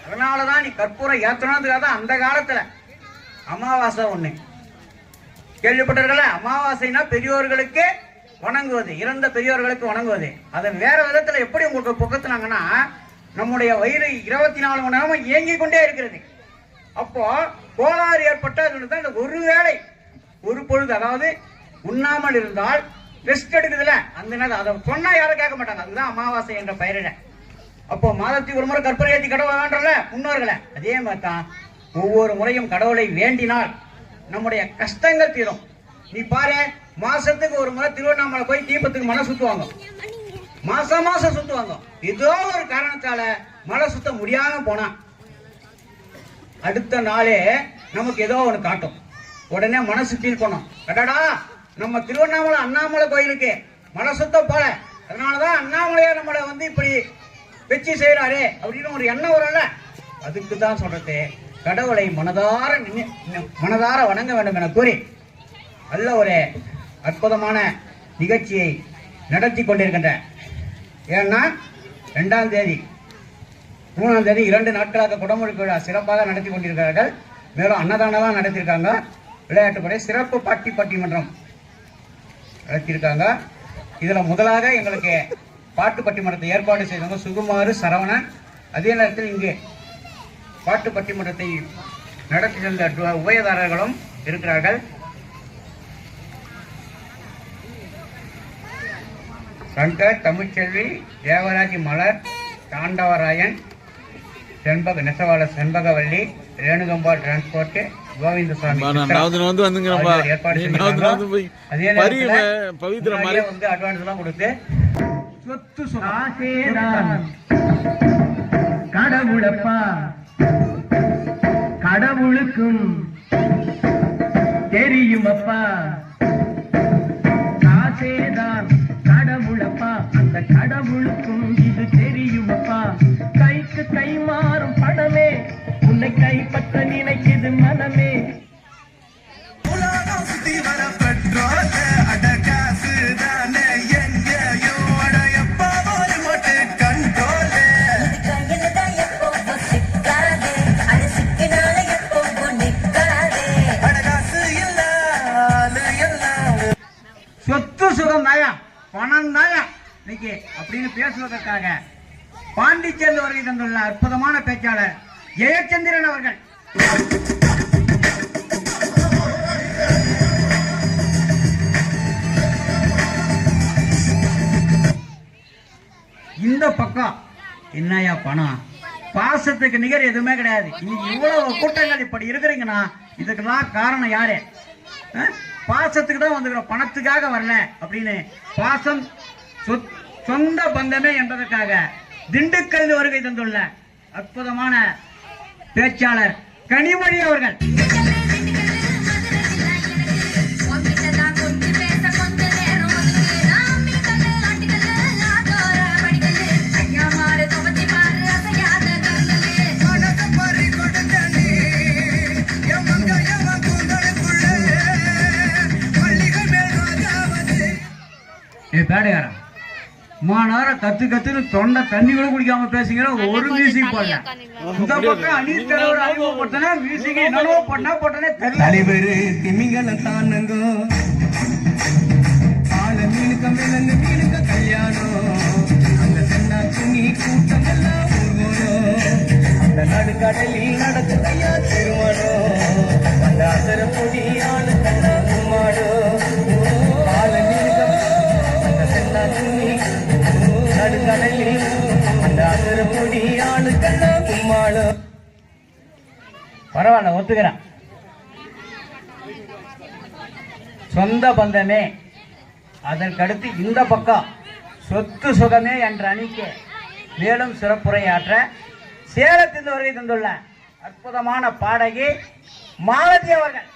அதனாலதான் நீ கற்பூரம் ஏற்றணும்ன்றதுக்காக அந்த காலத்துல அமாவாசை ஒண்ணு கேள்விப்பட்டிருக்கல. அமாவாசைனா பெரியோர்களுக்கு வணங்குவது, இறந்த பெரியோர்களுக்கு வணங்குவது. அதை வேற விதத்துல எப்படி உங்களுக்கு புகத்துனாங்கன்னா, நம்முடைய வயிறு 24 மணி நேரமும் இயங்கிக் கொண்டே இருக்கிறது. அப்போ கோளாறு ஏற்பட்ட இந்த ஒரு வேளை ஒரு பொழுது, அதாவது உண்ணாமல் இருந்தால் ரெஸ்ட் எடுக்குதுல, அந்த நேரம் அதை சொன்னா யாரும் கேட்க மாட்டாங்க. அதுதான் அமாவாசை என்ற பெயரிட. அப்போ மாதத்துக்கு ஒரு முறை கற்பனை ஏற்றி கடவுளை வேண்டல முன்னோர்களை. அதே மாதிரி தான் ஒவ்வொரு முறையும் கடவுளை வேண்டினால் நம்முடைய கஷ்டங்கள் தீரும். நீ பாரு, மாசத்துக்கு ஒரு முறை திருவண்ணாமலை போய் தீபத்துக்கு மலை சுத்துவாங்க, மாசம் மாசம் சுத்துவாங்க. ஏதோ ஒரு காரணத்தால மலை சுத்த முடியாம போனா அடுத்த நாளே நமக்கு ஏதோ ஒண்ணு காட்டும். உடனே மனசு ஃபீல் பண்ணும், அடடா நம்ம திருவண்ணாமலை அண்ணாமலை கோயிலுக்கு மலை சுத்த போல, அதனாலதான் அண்ணாமலையா நம்மளை இப்படி வெற்றி செய்யறாரு அப்படின்னு ஒரு எண்ணம் வரும்ல. அதுக்கு தான் சொல்றது, கடவுளை மனதார வணங்க வேண்டும் என கூறி நல்ல ஒரு அற்புதமான நிகழ்ச்சியை நடத்தி கொண்டிருக்கின்ற. ஏன்னா 2ஆம் தேதி 3ஆம் தேதி 2 நாட்களாக குடமுழுக்கு விழா சிறப்பாக நடத்தி கொண்டிருக்கிறார்கள். மேலும் அன்னதானம்லாம் நடத்தியிருக்காங்க. விளையாட்டுப்படை சிறப்பு பாட்டி பட்டிமன்றம் நடத்தியிருக்காங்க. இதுல முதலாக எங்களுக்கு பாட்டு பட்டிமன்றத்தை ஏற்பாடு செய்தவங்க சுகுமார், சரவணன். அதே நேரத்தில் இங்கே பாட்டு பட்டிமன்றத்தை நடத்தி சென்ற உபயதாரர்களும் இருக்கிறார்கள். சங்கர், தமிழ்ச்செல்வி, தேவராஜ், மலர், தாண்டவராயன், நெசவாளர் செண்பகவல்லி, ரேணுகம்பால் டிரான்ஸ்போர்ட், கோவிந்தசாமி ஏற்பாடு அட்வான்ஸ் எல்லாம் கொடுத்து கடவுளப்பா கடவுளுக்கும் தெரியுமப்பா, காசேதான் கடவுளப்பா அந்த கடவுளுக்கும் இது தெரியுமப்பா. கைக்கு கை மாறும் பணமே உன்னை கைப்பற்ற நினைக்குது மனமே. சொத்து சுகம் தாயா, பணம் தாயா இன்னைக்கு அப்படின்னு பேசுவதற்காக பாண்டிச்சேரியில் வருகை தந்துள்ள அற்புதமான பேச்சாளர் ஜெயச்சந்திரன் அவர்கள். இந்த பக்கம் என்னையா பணம், பாசத்துக்கு நிகர் எதுவுமே கிடையாது. இன்னைக்கு இவ்வளவு கூட்டங்கள் இப்படி இருக்கிறீங்கன்னா இதுக்கெல்லாம் காரணம் யாரு? பாசத்துக்கு தான் வந்துக்கிறோம், பணத்துக்காக வரல அப்படின்னு. பாசம் சொந்த பந்தமே என்பதற்காக திண்டுக்கல் வருகை தந்துள்ள அற்புதமான பேச்சாளர் கனிமொழி அவர்கள். பேடையாரா நேரம் கத்துன்னு தொண்டை தண்ணி கூட குடிக்காம பேசுங்கிற ஒரு மியூசிக் போடல. இந்த பக்கம் அணில் தலைவர் அறிமுகப்படுத்தினா மியூசிக் என்னவோ பண்ணா போட்டனே தலைவர் திமிங்கலம் தானுங்க ஆள மீனுக்க மிளங்க மீனுக்க கல்யாணம் அந்த சென்னா துணி கூட்டம் எல்லாம் ஊர்வலம் அந்த நடுக்கடலில் நடக்குதையா திருமணம் அந்த அசர பொடி ஆளு கண்ணா கும்மாடோ ஆள மீனுக்க அந்த சென்னா துணி நடுக்கடலில் அந்த அசர பொடி ஆளு கண்ணா கும்மாடோ. பரவாயில்ல, ஒத்துக்கிறேன். சொந்த பந்தமே. அதற்கடுத்து இந்த பக்கம் சொத்து சுகமே என்ற அணிக்கு மேலும் சிறப்புரையாற்ற சேலத்தில் வருகை தந்துள்ள அற்புதமான பாடகி மாலதி அவர்கள்.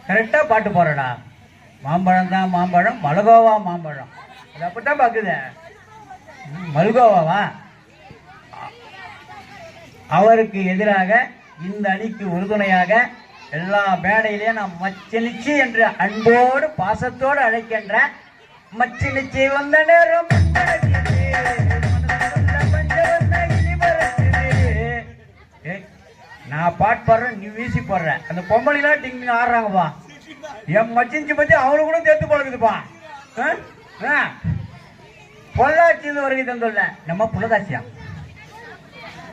கரெக்டா பாட்டு போறடா. மாம்பழம் தான் மாம்பழம், மல்கோவா மாம்பழம். அது அப்படித்தான் பாக்குது. மல்கோவாவா? அவருக்கு எதிராக இந்த அணிக்கு உறுதுணையாக எல்லா மேடையிலேயும் நாம் மச்சினிச்சி என்று அன்போடு பாசத்தோடு அழைக்கின்ற மச்சினிச்சி வந்த நேரம் ஏய் நான் பாட்டு பாடுறேன், நீ வீசி போடுற. அந்த பொம்பளைலாம் டிங் ஆடுறாங்கப்பா. என் மச்சிஞ்சு பத்தி அவனு கூட தேர்த்து பழகுதுப்பா. பொள்ளாச்சின்னு வருகை தந்துள்ள நம்ம புலதாச்சியா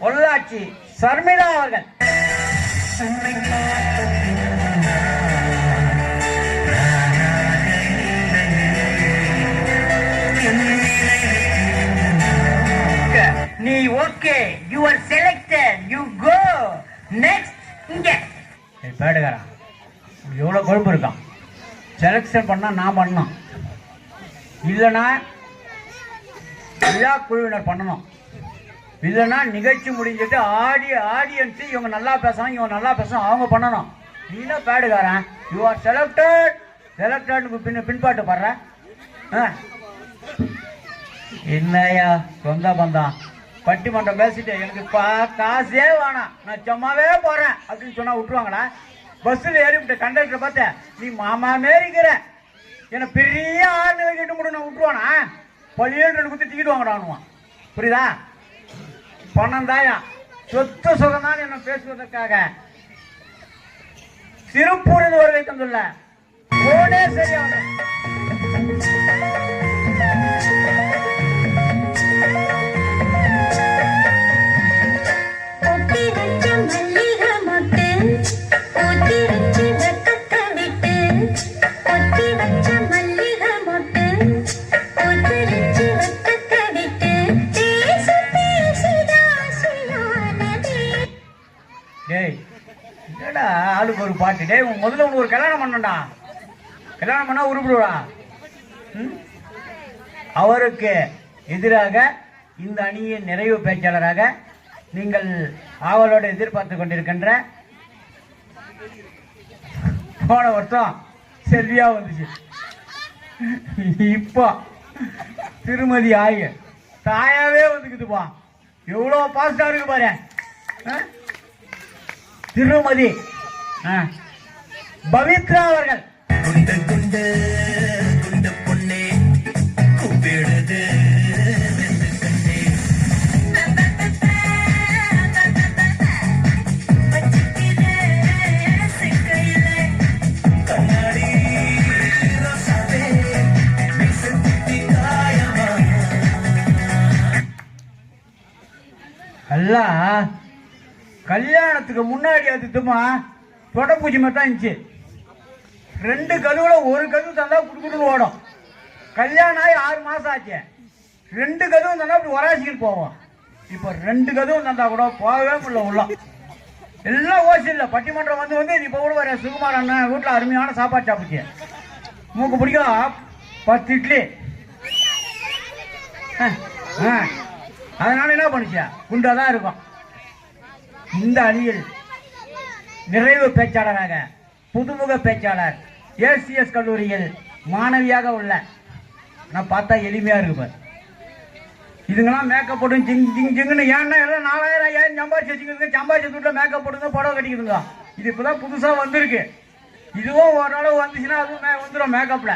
பொள்ளாச்சி சர்மிளா அவர்கள். நீ okay, you are selected, you go next. இங்க பேடுகாரா எவ்வளவு கொழுப்பு இருக்கான். செலக்ஷன் பண்ணா நான் பண்ணணும், இல்லைன்னா விழா குழுவினர் பண்ணணும், இல்லைன்னா நிகழ்ச்சி முடிஞ்சிட்டு ஆடியன்ஸ் இவங்க நல்லா பேசணும், இவங்க நல்லா பேசணும், அவங்க பண்ணணும். நீனா பேடுகாரன், யூ ஆர் செலக்டட் பின்பாட்டு பாடுற. என்னையா சொந்த பந்தம் பட்டிமன்றம் பேசிட்டு எனக்கு காசே வேணாம், நான் சும்மாவே போறேன் அப்படின்னு சொன்னா விட்டுருவாங்களா? பஸ்ஸில் ஏறிவிட்டு கண்டக்டரை பார்த்த நீ மாமா மேரிக்கிற என்ன பெரிய ஆண்டு கிட்ட முடியும் நான் விட்டுருவானா? பள்ளியில் 2 குத்தி டிக்கெட் வாங்கடானுவான். புரியுதா? பணம் தாயா சொத்து சுகம்தான் என்ன பேசுவதற்காக திருப்பூரில் வருகை தந்துள்ள ஓடே சரியாக ஆளுக்கு ஒரு பாட்டு. டே முதல்ல உனக்கு ஒரு கல்யாணம் பண்ணண்டா, கல்யாணம் பண்ணா உருப்பிடுவா. அவருக்கு எதிராக இந்த அணியின் நிறைவு பேச்சாளராக நீங்கள் ஆவலோடு எதிர்பார்த்து கொண்டிருக்கின்ற போன வருஷம் செல்வியா வந்துச்சு, இப்போ திருமதி ஆகிய தாயாவே வந்துக்குதுப்பா. எவ்வளவு பாஸ்டா இருக்கு பாரு. திருமதி பவித்ரா அவர்கள். எல்லாம் கல்யாணத்துக்கு முன்னாடி அதுமா தொடப்பூச்சி மாதிரி தான் இருந்துச்சு. 2 கதுவுல 1 கதவு தந்தா குடுக்குன்னு ஓடும். கல்யாணம் ஆகி 6 மாசம் ஆச்சு, 2 கதவும் தந்தா அப்படி ஒராசிக்கிட்டு போவோம். இப்போ 2 கதவும் தந்தா கூட போகவே முடியல. உள்ள எல்லாம் ஓசி இல்லை. பட்டிமன்றம் வந்து இப்போ கூட வர சுகுமார் அண்ணன் வீட்டில் அருமையான சாப்பாடு சாப்பிடுச்சு. மூக்கு பிடிக்கும் 10 இட்லி. அதனால என்ன பண்ணுச்சா குண்டாதான் இருக்கும். இந்த அணியில் நிறைவு பேச்சாளராக புதுமுக பேச்சாளர் ஏசிஎஸ் கல்லூரியில் மாணவியாக உள்ள, நான் பார்த்தா எளிமையா இருக்கு. இதுங்கெல்லாம் மேக்கப் போட்டு ஜிங் ஜிங் ஜிங்குன்னு ஏன்னா எல்லாம் 4000 5000 சம்பாதிச்சு வச்சுக்கிறதுங்க. சம்பாதிச்சு வீட்டுல மேக்கப் போட்டுங்க, புடவை கட்டிக்குதுங்க. இது இப்பதான் புதுசா வந்திருக்கு. இதுவும் ஓரளவு வந்துச்சுன்னா அதுவும் வந்துடும் மேக்கப்ல.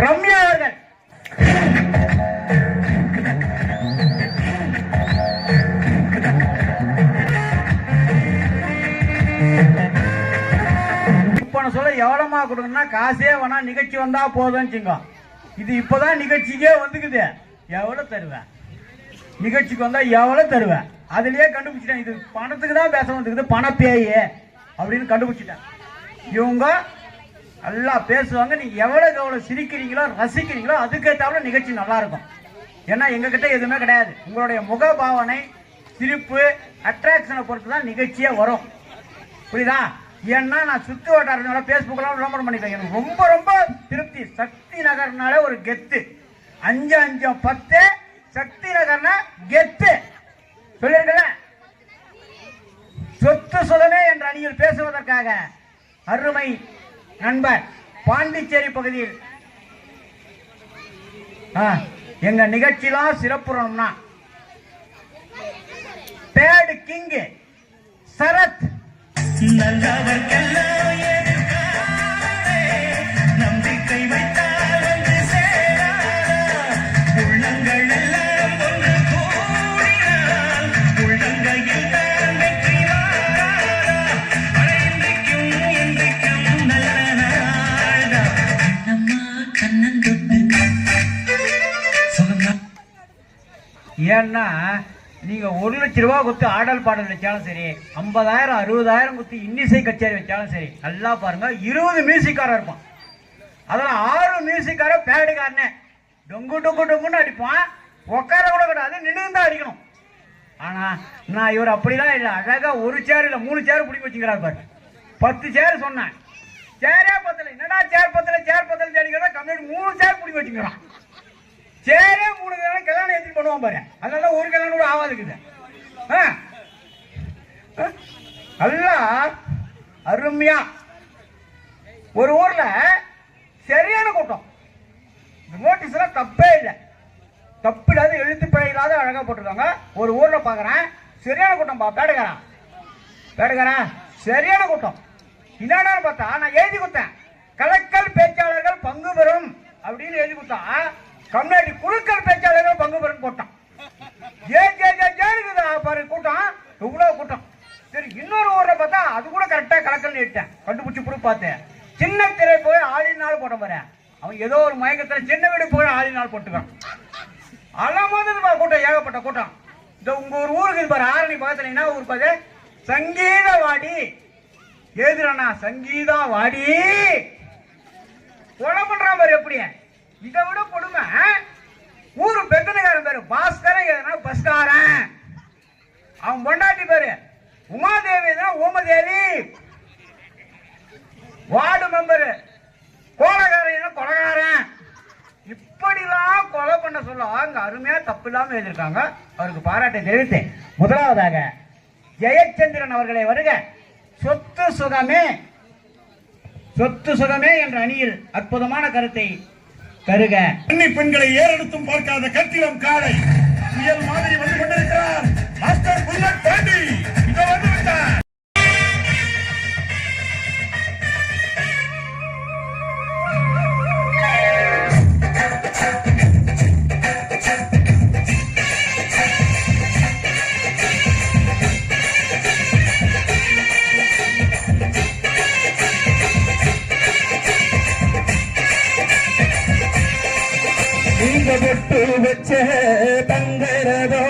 ரம்யா அவர்கள். சொல்ல எவ்வளமா கொடுக்கணும்னா காசே வேணா, நிகழ்ச்சி வந்தா போதும். இது இப்பதான் நிகழ்ச்சிக்கே வந்துக்குது. எவ்வளவு தருவேன் நிகழ்ச்சிக்கு வந்தா எவ்வளவு தருவேன்? அதுலயே கண்டுபிடிச்சிட்டேன். இது பணத்துக்கு தான் பேச வந்துக்குது, பணப்பேயே அப்படின்னு கண்டுபிடிச்சிட்டேன். இவங்க நல்லா பேசுவாங்க. நீங்க எவ்வளவு சிரிக்கிறீங்களோ ரசிக்கிறீங்களோ அதுக்கேற்றாலும் நிகழ்ச்சி நல்லா இருக்கும். ஏன்னா எங்க கிட்ட எதுவுமே கிடையாது. உங்களுடைய முக பாவனை, சிரிப்பு, அட்ராக்ஷனை பொறுத்து தான் நிகழ்ச்சியே வரும். புரியுதா? ஏன்னா நான் சுத்து வட்டாரனால பேஸ்புக்லாம் விளம்பரம் பண்ணிட்டேன். எனக்கு ரொம்ப ரொம்ப திருப்தி. சக்தி நகர்னால ஒரு கெத்து. 5 5 10 சக்தி நகர்னா கெத்து சொல்லிருக்கல. சொத்து சுகமே என்ற அணியில் பேசுவதற்காக அருமை நண்பர் பாண்டிச்சேரி பகுதியில் எங்க நிகழ்ச்சியெல்லாம் சிறப்புறோம்னா பேடு கிங் சரத் நல்லவர்க்கெல்லாம் நம்பிக்கை வைத்தால் வந்து சேராதா உள்ளங்கள் எல்லாம் ஒன்று கூடினால் உள்ளங்கையில் ஏன்னா நீங்க 1 லட்ச ரூபா கொடுத்து ஆடல் பாடல் வச்சாலும் சரி, 50,000 60,000 கொடுத்து இன்னிசை கச்சேரி வச்சாலும் சரி, நல்லா பாருங்க 20 மியூசிக்காரர் இருப்பான். அதெல்லாம் 6 மியூசிக்கார பேடுக்காரனே டொங்கு டொங்கு டொங்குன்னு அடிப்பான். உட்கார கூட கூடாது, நின்று தான் அடிக்கணும். ஆனா நான் இவர் அப்படிலாம் இல்லை, அழகா 1 சேர் இல்லை 3 சேர் பிடிக்க வச்சுக்கிறார் பாரு. 10 சேர் சொன்னேன், சேரே பத்தல. என்னடா சேர் பத்தல அடிக்கிறதா கம்மியாடி 3 சேர் பிடிக்க வச்சுக்கிறான். சேரே 3 கல்யாணம் கல்யாணம் ஏற்றி பண்ணுவான் பாரு. அதனால ஒரு கல்யாணம் கூட ஆகாதுக்குது. எல்லாம் அருமையா ஒரு ஊர்ல சரியான கூட்டம். நோட்டீஸ் எல்லாம் தப்பே இல்லை, தப்பு இல்லாத எழுத்து பிழை இல்லாத அழகா போட்டிருக்காங்க. ஒரு ஊர்ல பாக்குறேன் சரியான கூட்டம். பேடுகாரன் சரியான கூட்டம். என்னன்னு பார்த்தா நான் எழுதி கொடுத்தேன், கலக்கல் பேச்சாளர்கள் பங்கு பெறும் அப்படின்னு எழுதி கொடுத்தா கம்யூனிட்டி குழுக்கள் பேச்சாளர்கள் பங்கு பெறும் போட்டான். பாரு கூட்டம், இவ்வளவு கூட்டம். சரி, இன்னொரு ஊர்ல பார்த்தா அது கூட கரெக்டா கலக்கல் ஏட்டேன், கண்டுபிடிச்சு கூட பார்த்தேன். சின்ன திரை போய் ஆளினால் போட்ட பாரு. அவன் ஏதோ ஒரு மயக்கத்துல சின்ன வீடு போய் ஆளினால் போட்டுக்கான். அலமோது கூட்டம், ஏகப்பட்ட கூட்டம். இந்த உங்க ஒரு ஊருக்கு பாரு, ஆரணி பக்கத்துல என்ன ஊர் பாரு, சங்கீதவாடி. ஏதுறானா சங்கீதவாடி கொலை பண்றான் பாரு. எப்படி இதை விட கொடுமை ஊரு பெத்தனகாரன் பேரு பாஸ்கரன், எதுனா பஸ்காரன். அவன் பொண்டாட்டி பேரு உமாதேவி, ஓமதேவி. வார்டு மெம்பரு கோலகாரன், கொலகாரன். இப்படிலாம் கொலை பண்ண சொல்ல அங்க அருமையா தப்பு இல்லாம எழுதியிருக்காங்க. அவருக்கு பாராட்டை தெரிவித்தேன். முதலாவதாக ஜெயச்சந்திரன் அவர்களை வருக. சொத்து சுகமே என்ற அணியில் அற்புதமான கருத்தை தருக. பெண்களை ஏறெடுத்தும் பார்க்காத கட்டிடம் காலை புயல் மாதிரி வந்து கொண்டிருக்கிறார் மாஸ்டர் புல்லட் பாண்டி. இதோ வந்து விட்டார். பொட்டு வச்ச தங்கரதோ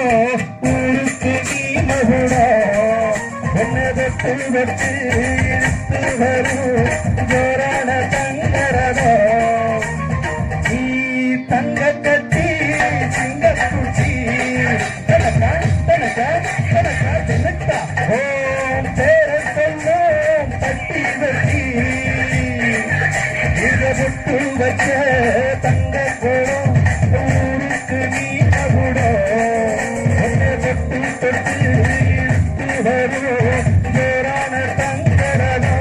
ஊருக்கு நீ மகுடோ, என்ன பொட்டு வச்சு இழுத்து வரும் ஜோரான தங்கரதோ. நீ தங்க கட்டி சிங்க குச்சி தனக்கா தனக்கா தனக்கா தனக்கா ஓம் பேர சொல்லும் தட்டி வச்சி இத பொட்டு வச்ச தங்க கோடம் ஊருக்கு நீ மகுடோ, என்ன பொட்டு தொட்டு இழுத்து வரும் ஜோரான தங்கரதோ.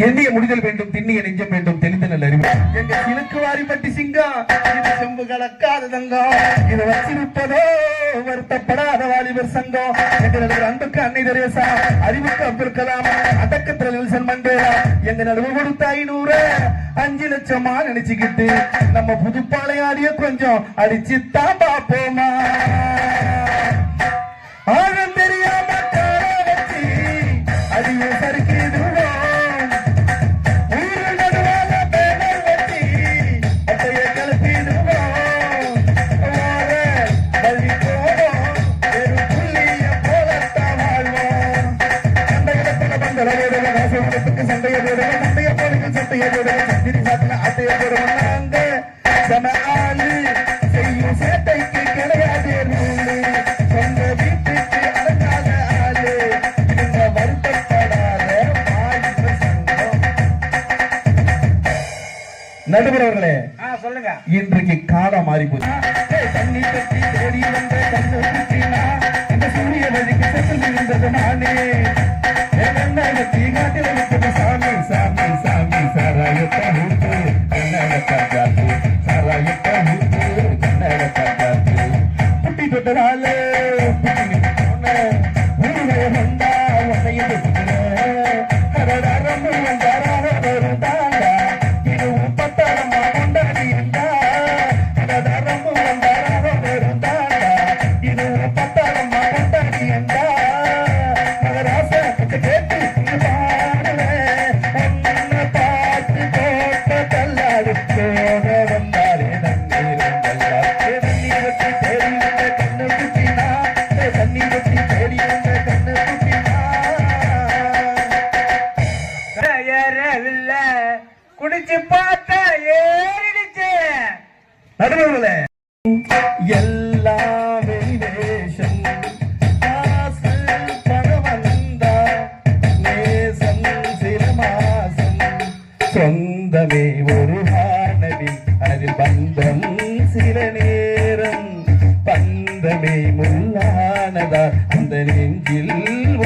எண்ணிய முடிதல் வேண்டும், திண்ணிய நெஞ்சம் வேண்டும், தெளிந்த நல்ல அறிவு. எங்க கிழக்கு வாரிப்பட்டி சிங்கம், இது செம்பு கலக்காத தங்கம், இதை வச்சிருப்பதோ வருத்தப்படாத வாலிபர் சங்கம். எங்க நடுவர் அன்புக்கு அன்னை தெரேசா, அறிவுக்கு அப்துல் கலாம், அடக்கத்துல நெல்சன் மண்டேலா. எங்க நடுவர் கொடுத்த 500 5 லட்சமா நினைச்சுக்கிட்டு நம்ம புதுப்பாளையாடிய கொஞ்சம் அடிச்சுத்தான் பாப்போமா. ஆழம் தெரியாம கால வச்சு அடிய சறுக்கிடுவோம். சண்டைய போடுவோம், சண்டைய போடுவோம், சண்டைய போடுவோம், சத்திரி சாத்தின அட்டைய போடுவோம். நாங்க சம ஆளு செய்யும் சேட்டைக்கு கிடையாது நூலு, சொந்த வீட்டுக்கு அடங்காத ஆளு, இவங்க வருத்தப்படாத வாலிபர் சங்கம். நடுவர் அவர்களே சொல்லுங்க, இன்றைக்கு காலம் மாறி போச்சு. தண்ணி கட்டி தேடி வந்த கண்ணு குட்டினா இந்த சூரிய வழிக்கு சென்று இருந்தது நானே. சாமி சாமி சாமி சாராயத்த ஊத்து கண்ணாட காத்து, சாராயத்த ஊத்து கண்ணாட காத்து. புட்டி தொட்டதால ஊருடைய வந்தா உன்னைய அரம்பு நடுவுல எல்லாம் வெளிவேஷம் காசு பணம் வந்தா நேசம் சில மாசம் சொந்தமே ஒரு வானவில் அதில் பந்தம் சில நேரம் பந்தமே முள்ளானதா அந்த நெஞ்சில்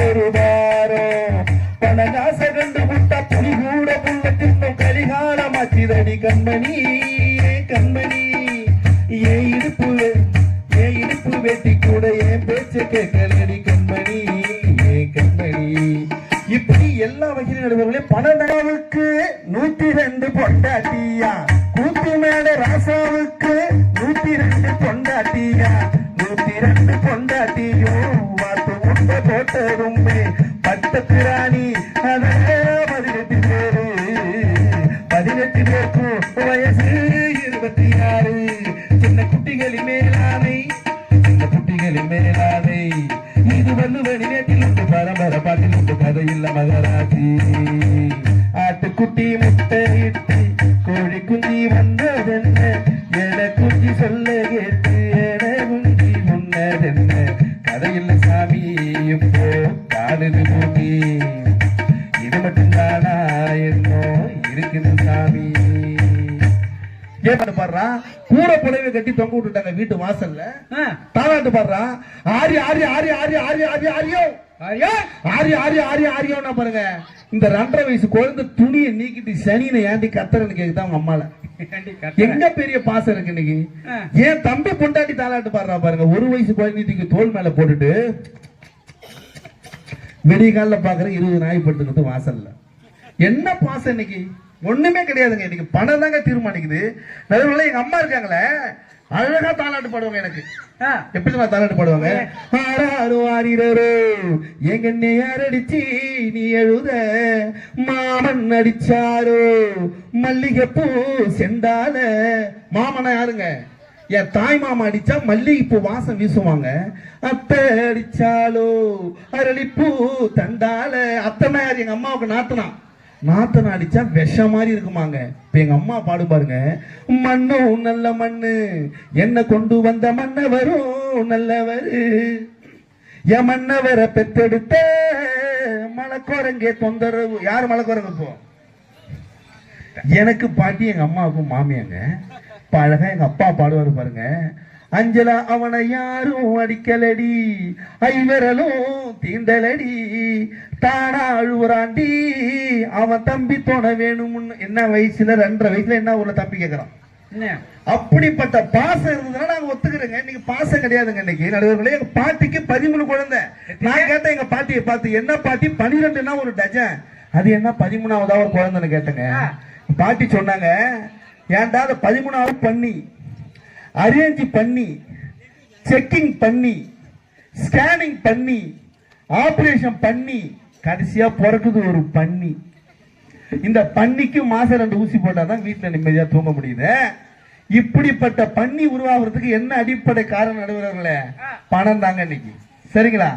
ஒரு வாரம் பணகாச கண்டு விட்ட புலி கூட புள்ள தின்னும் கலிகாலமாச்சிதடி கண்மணி கண்மணி ஏன் இடுப்பு வெட்டி கூட என் பேச்ச கேட்கலடி கண்மணி ஏன் கண்மணி இப்படி எல்லா வகையிலும் நடுவர்களே பணதாவுக்கு 102 பொண்டாட்டியா கூத்து மேட ராசாவுக்கு 102 பொண்டாட்டியா 102 பொண்டாட்டியோ வாத்து முட்டை போட்டதுமே பட்டத்து ராணி அத 18 பேரு 18 பேருக்கும் வயசு 26 சின்ன குட்டிகளின் மேலானை இது வள்ளுவனி நேற்றில் உண்டு பரம்பரை பாட்டில் உண்டு கதையில்ல மகராசி ஆட்டுக்குட்டி முட்டையிட்டு கோழி குஞ்சி வந்ததென்ன என குஞ்சி சொல்ல கேட்டு என குஞ்சி முன்னதென்ன கதையில்ல சாமி இப்போ காடுது பூமி இது மட்டும்தானா என்னோ இருக்குது சாமி பாடுறான் கூரை புடவை கட்டி தொங்க விட்டுட்டாங்க வீட்டு வாசல்ல தாலாட்டு பாடுறான் ஆரி ஆரி ஆரி ஆரி ஆரி ஆரி ஆரியோ ஆரி ஆரி ஆரி ஆரியோன்னா பாருங்க இந்த 2.5 வயசு குழந்தை துணியை நீக்கிட்டு சனியை ஏண்டி கத்துறன்னு கேக்குதான் அவங்க அம்மால எங்க பெரிய பாசம் இருக்கு இன்னைக்கு ஏன் தம்பி பொண்டாட்டி தாலாட்டு பாடுறா பாருங்க 1 வயசு குழந்தைக்கு தோல் மேல போட்டுட்டு வெடிய காலில் பாக்குற 20 நாய் படுத்துக்கிட்டு வாசல்ல என்ன பாசம் இன்னைக்கு ஒண்ணுமே கிடையாதுங்க இன்னைக்கு பணம் தாங்க தீர்மானிக்குது நடுவுல எங்க அம்மா இருக்காங்களே அழகா தாலாட்டு பாடுவாங்க எனக்கு எப்படி தாலாட்டு பாடுவாங்க ஆறாரு ஆறிரோ எங்க யார் அடிச்சு நீ எழுத மாமன் அடிச்சாரோ மல்லிகைப்பூ செண்டால மாமனா யாருங்க என் தாய் மாமா அடிச்சா மல்லிகைப்பூ வாசம் வீசுவாங்க அத்தை அடிச்சாலோ அரளிப்பூ தண்டால அத்தனை யார் எங்க அம்மாவுக்கு நாத்தனா அடிச்சா விஷம் மாதிரி இருக்குமாங்க இப்ப எங்க அம்மா பாடு பாருங்க மண்ணும் நல்ல மண்ணு என்ன கொண்டு வந்த மன்னவரும் நல்லவரு என் மன்னவரை பெத்தெடுத்த மலைக்குரங்கே தொந்தரவு யாரு மலைக்குரங்கு இப்போ எனக்கு பாட்டி எங்க அம்மாவுக்கும் மாமியாங்க அழகா எங்க அப்பா பாடுவாரு பாருங்க அஞ்சலா அவனை யாரும் அடிக்கலடி ஐவரலும் தீண்டலடி தானா அழுவுறாண்டி அவன் தம்பி தோண வேணும்னு என்ன வயசுல 2.5 வயசுல என்ன ஒரு தம்பி கேட்கறான் அப்படிப்பட்ட பாசம் இருந்ததுன்னா நாங்க ஒத்துக்கிறேங்க இன்னைக்கு பாசம் கிடையாதுங்க இன்னைக்கு நடுவர்களே எங்க பாட்டிக்கு 13 குழந்தை நான் கேட்டேன் எங்க பாட்டியை பார்த்து என்ன பாட்டி 12னா ஒரு டஜன் அது என்ன 13ஆவதா ஒரு குழந்தைன்னு கேட்டேங்க பாட்டி சொன்னாங்க ஏன்டா 13ஆவது பண்ணி அரேஞ்ச் பண்ணி செக்கிங் பண்ணி ஸ்கேனிங் பண்ணி ஆபரேஷன் பண்ணி கடைசியா பிறக்குது ஒரு பன்னி இந்த பன்னிக்கு மாசம் 2 ஊசி போட்டாதான் வீட்டுல நிம்மதியா தூங்க முடியுது இப்படிப்பட்ட பன்னி உருவாகிறதுக்கு என்ன அடிப்படை காரணம் நடுவர்களே பணம் தாங்க இன்னைக்கு சரிங்களா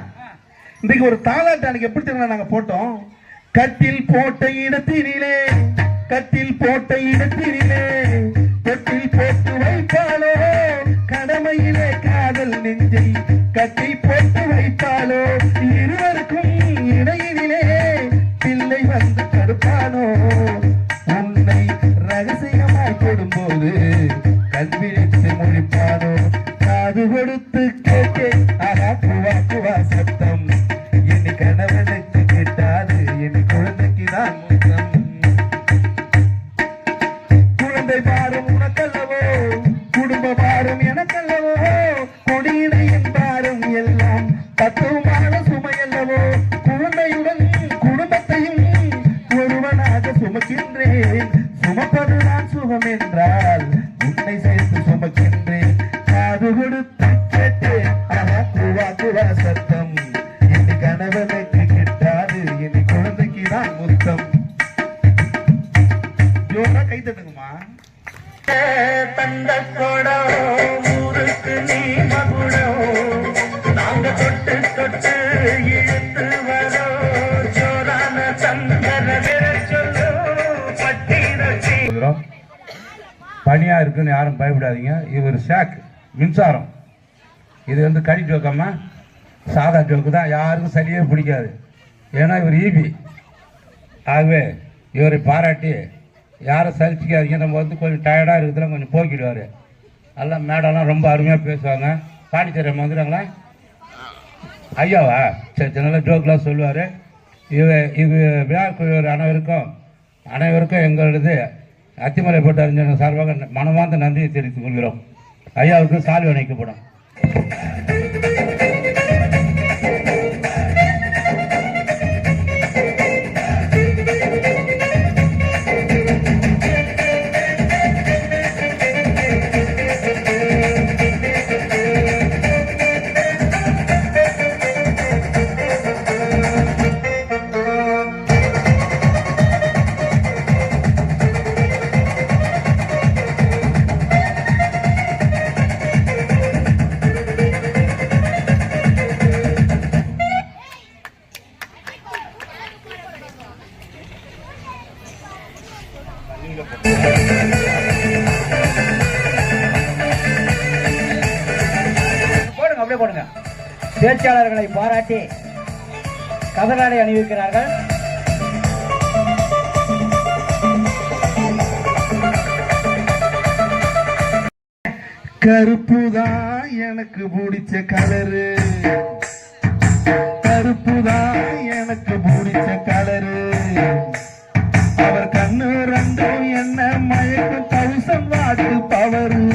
இன்னைக்கு ஒரு தாலாட்டு அன்னைக்கு எப்படி தெரியும் நாங்க போட்டோம் கட்டில் போட்ட இடத்தினிலே தொட்டில் போட்டு வைப்பாலோ கடமையிலே காதல் நெஞ்சை கட்டி போட்டு வைப்பாலோ இருவருக்கும் இடையினிலே பிள்ளை வந்து தடுப்பானோ உன்னை ரகசியமாய் கொடும்போது கல்விழித்து முடிப்பானோ காது கொடுத்து கேட்டே ஆகா குவா குவா சத்தம் இனி கணவனுக்கு கிட்டாது இனி குழந்தைக்கு தான் முத்தம் குழந்தை பாரும் உனக்கல்லவோ குடும்ப பாரும் எனக்கல்லவோ கொடியினையின் பாரும் எல்லாம் தத்துவமான சுமையல்லவோ குழந்தையுடன் குடும்பத்தையும் ஒருவனாக சுமக்கின்றேன் சுமப்பது நான் சுகம் என்றால் உன்னை சேர்த்து சுமக்கின்றேன் காது கொடுத்து கேட்டேன் ஆனா குவா குவா சத்தம் இனி கணவனுக்கு கிட்டாது இனி குழந்தைக்கு தான் முத்தம் ஜோரா கை தட்டுங்கம்மா தந்த கொடம் ஊருக்கு நீ மகுடம் நாங்க தொட்டு தொட்டு இழுத்து வரோம் ஜோரான சந்தர சொல்லு பட்டிரச்சி பனியாக இருக்குன்னு யாரும் பயப்படாதீங்க. இவர் ஷாக் மின்சாரம். இது வந்து கடி ஜோக்கம்மா, சாதா ஜோக்கு தான். யாருக்கும் சரியே பிடிக்காது. ஏன்னா இவர் ஈபி. ஆகவே இவரை பாராட்டி யாரும் சலிச்சிக்காதீங்க. நம்ம வந்து கொஞ்சம் டயர்டாக இருக்குதுல கொஞ்சம் போக்கிடுவார். எல்லாம் மேடம்லாம் ரொம்ப அருமையாக பேசுவாங்க. பாண்டிச்சேரி வந்துடுறாங்களா ஐயாவா? சரி சரி, நல்லா ஜோக்கெலாம் சொல்லுவார். இது விழா குழுவர் அனைவருக்கும் எங்களது அத்திமலை போட்டு அறிஞர் சார்பாக மனமார்ந்த நன்றியை தெரிவித்துக் கொள்கிறோம். ஐயாவுக்கு சால்வை அணைக்கப்படும். போடுங்க, அப்படியே போடுங்க. பேச்சாளர்களை பாராட்டி கதராடை அணிவிக்கிறார்கள். கருப்புதான் எனக்கு பிடிச்ச கலரு, கருப்புதான் எனக்கு பிடிச்ச கலரு. அவர் கண்ணு ரெண்டும் என்ன மயக்கும் 1000 வாட்டு பவரு.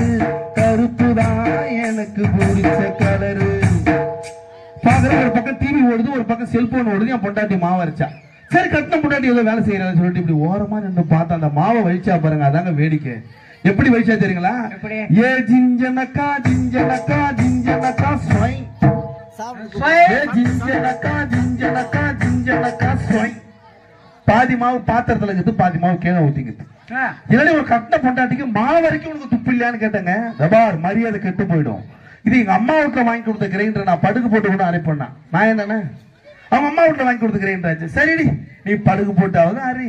கருப்புதான் எனக்கு பிடிச்ச கலரு. பாக்குற ஒரு பக்கம் டிவி ஓடுது, ஒரு பக்கம் செல்போன் ஓடுது. என் பொண்டாட்டி மாவு அரைச்சா. சரி கட்டின பொண்டாட்டி ஏதோ வேலை செய்யறான்னு சொல்லிட்டு இப்படி ஓரமா நின்று பார்த்தா அந்த மாவை வலிச்சா பாருங்க. அதாங்க வேடிக்கை. எப்படி வலிச்சா தெரியுங்களா? ஏ ஜிஞ்சனக்கா ஜிஞ்சனக்கா ஜிஞ்சனக்கா ஸ்வை, ஏ ஜிஞ்சனக்கா ஜிஞ்சனக்கா ஜிஞ்சனக்கா ஸ்வை. பாதி மாவு பாத்திரத்துல இருக்குது, பாதி மாவு கீழே ஊத்திக்குது. இல்ல ஒரு கட்டின பொண்டாட்டிக்கு மாவு வரைக்கும் உனக்கு துப்பு இல்லையான்னு கேட்டேங்க. ரபார் மரியாதை கெட்டு போயிடும். இது எங்க அம்மா வீட்டுல வாங்கி கொடுத்த கிரைண்டர். நான் படுகு போட்டு கூட அரைப்பண்ணா நான் என்னன்னு அவங்க அம்மா வீட்டுல வாங்கி கொடுத்த கிரைண்டர். சரிடி நீ படுகு போட்டாவது அரி,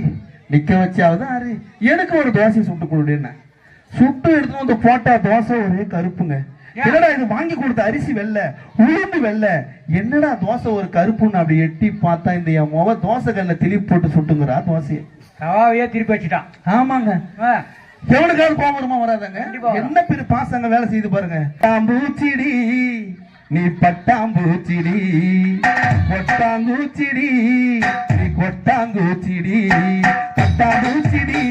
நிக்க வச்சாவது அரி, எனக்கு ஒரு தோசை சுட்டு கொடுன்னு சுட்டு எடுத்து வந்து போட்டா தோசை ஒரே கருப்புங்க. என்னடா இது வாங்கி கொடுத்த அரிசி வெள்ள, உளுந்து வெள்ள, என்னடா தோசை ஒரு கருப்புன்னு அப்படி எட்டி பார்த்தா இந்த என் முக தோசை கல்ல திளிப்பு போட்டு சுட்டுங்கிறா தோசையை. தவாவையே திருப்பி வச்சுட்டான். ஆமாங்க. எவனுக்காவது கோபமா வராதாங்க? என்ன பெரிய பாசங்க வேலை செய்து பாருங்க. பூச்சிடி நீ பட்டாம்பூச்சிடி, கொட்டாங்கூச்சிடி நீ கொட்டாங்கூச்சிடி, பட்டாம்பூச்சிடி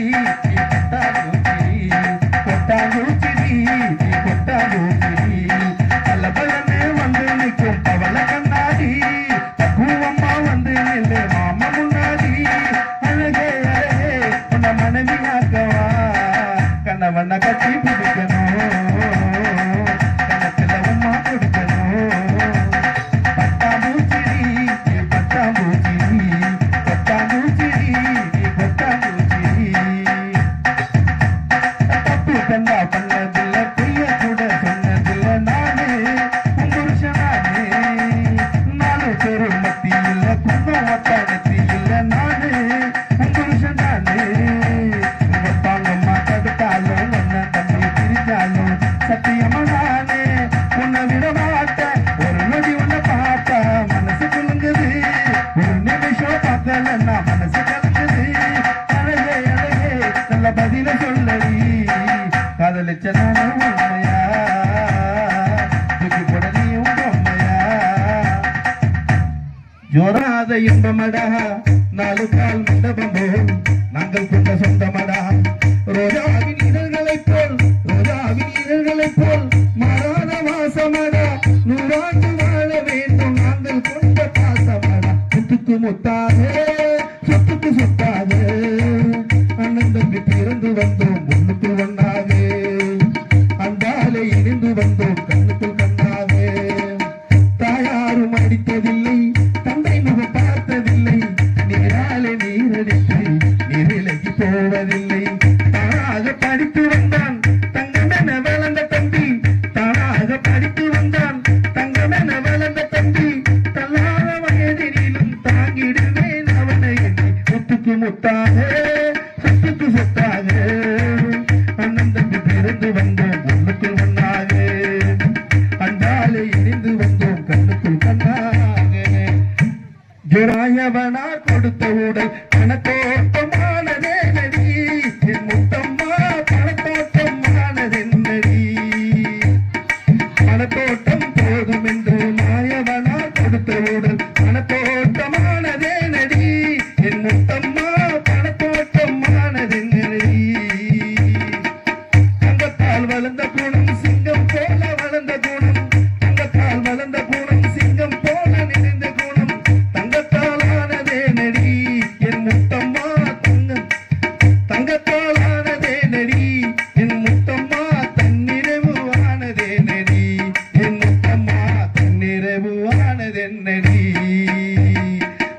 நீ பட்டாம்பூச்சிடி, கொட்டாங்கூச்சிடி நீ கொட்டாங்கூச்சிடி. பல பலனே வந்து நிற்கும் பவள கண்ணாடி, பக்குவம்மா வந்து நில்லு மாமா முன்னாடி. அழகே அழகே உன்னை மனைவியாக்கவா, கணவனை கட்டி பிடிக்கணும், கணத்துல உமா கொடுக்கணும். பட்டாம்பூச்சிடி நீ பட்டாம்பூச்சிடி, கொட்டாம்பூச்சிடி நீ கொட்டாம்பூச்சிடி. தப்பு கண்டா பண்ணதில்லை, பொய்ய கூட சொன்னதில்லை, நானே உன் புருஷனானே. 4 பேரு மத்தியில் குங்கம் வட்டானத்தில் நானே உன் புருஷனானே. தாங்கம்மா தடுத்தாலும் என்ன தம்பி பிரிச்சாலும் சத்தியமா நானே உன்னை விட மாட்டேன். ஒரு நொடி உன்னை பார்த்தா மனசு குலுங்குது, ஒரு நிமிஷம் பார்த்தலன்னா மனசு கலங்குது. அழகே அழகே நல்ல பதில சொல்லடி, காதலிச்ச நானும் உண்மையா, தூக்கி போட நீயும் பொம்மையா. ஜோராத இன்பமடா 4 கால் மண்டபம் போல் நாங்கள் கொண்ட சொந்தமடா. ரோஜாவின் இதழ்களைப் போல், ரோஜாவின் இதழ்களைப் போல் மாறாத வாசமடா. 100 ஆண்டு வாழ வேண்டும் நாங்கள் கொண்ட பாசமடா. முத்துக்கு முத்தாக சொத்துக்கு சொத்தாக அண்ணன் தம்பி பிறந்து வந்தோம் முன்னுக்குள் ஒன்றாக. அன்பாலே இணைந்து வந்தோம் கண்ணுக்குள் கண்ணாக. தாயாரும் அடித்ததில்லை, தந்தை முகம் பார்த்ததில்லை, நீராலே நீரடித்து நீரிலகி போவதில்லை. தானாக படித்து வந்தான் தங்கமென வளர்ந்த தம்பி, தானாக படித்து வந்தான் தங்கமென வளர்ந்த தம்பி. தள்ளாத வயதினிலும் தாங்கிடுவேன் அவனை எண்ணி. முத்துக்கு முத்தாக சொத்துக்கு சொத்தாக அண்ணன் தம்பி சேர்ந்து வந்தோம் உள்ளுக்குள் ஒன்றாக, அன்றாலே இணைந்து வந்தோம் கண்ணுக்குள் கண்ணாக. ஜராயவனா கொடுத்த உடல் பணத்தோட்டமானதே நடி, என் முத்தம்மா பணத்தோட்டமானதென்னடி. பணத்தோட்டம் போதும் என்று மாயவனா கொடுத்த உடல் பணத்தோட்டமானதே நடி, என் முத்தம்மா பணத்தோட்டமானதென்னடி. தங்கத்தால் வளர்ந்த குணம் சிங்கம் போல வளர்ந்த குணம், தங்கத்தால் வளர்ந்த குணம் சிங்கம் போல நிறைந்த குணம், தங்கத்தால் ஆனதே நடி என் முத்தம்மா தங்கத்தால் ஆனதே நடி என் முத்தம்மா தன்னிறைவு ஆனதே நடி, என் முத்தம்மா தன்னிறைவு ஆனதென்னடி.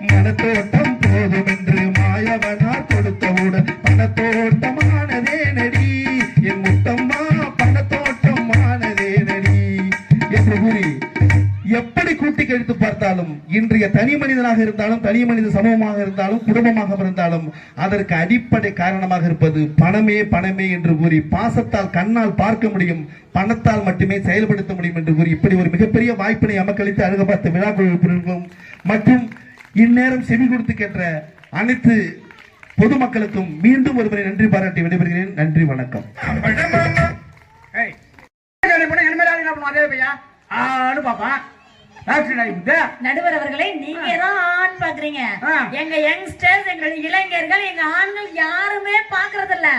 மனத்தோட்டம் போதும் என்று மாயவனா கொடுத்தவுடன் பணத்தோட்டமானதே நடி, என் முத்தம்மா பணத்தோட்டமானதே நடி என்று கூறி எப்படி கூட்டி கழித்து பார்த்தாலும் இன்றைய தனி மனிதனாக இருந்தாலும் தனி மனித சமூகமாக இருந்தாலும் குடும்பமாக இருந்தாலும் அதற்கு அடிப்படை காரணமாக இருப்பது பணமே பணமே என்று கூறி பாசத்தால் கண்ணால் பார்க்க முடியும், பணத்தால் மட்டுமே செயல்படுத்த முடியும் என்று கூறி இப்படி ஒரு மிகப்பெரிய வாய்ப்பினை அமக்களித்து அழக பார்த்த விழா குழுவினர்களும் மற்றும் இந்நேரம் செவி கொடுத்து கேட்ட அனைத்து பொதுமக்களுக்கும் மீண்டும் ஒருமுறை நன்றி பாராட்டி விடைபெறுகிறேன். நன்றி, வணக்கம். நடுவர் அவர்களை நீங்க தான் ஆண் பாக்குறீங்க, எங்க யங்ஸ்டர்ஸ் எங்க இளைஞர்கள் எங்க ஆண்கள் யாருமே பாக்குறது இல்ல.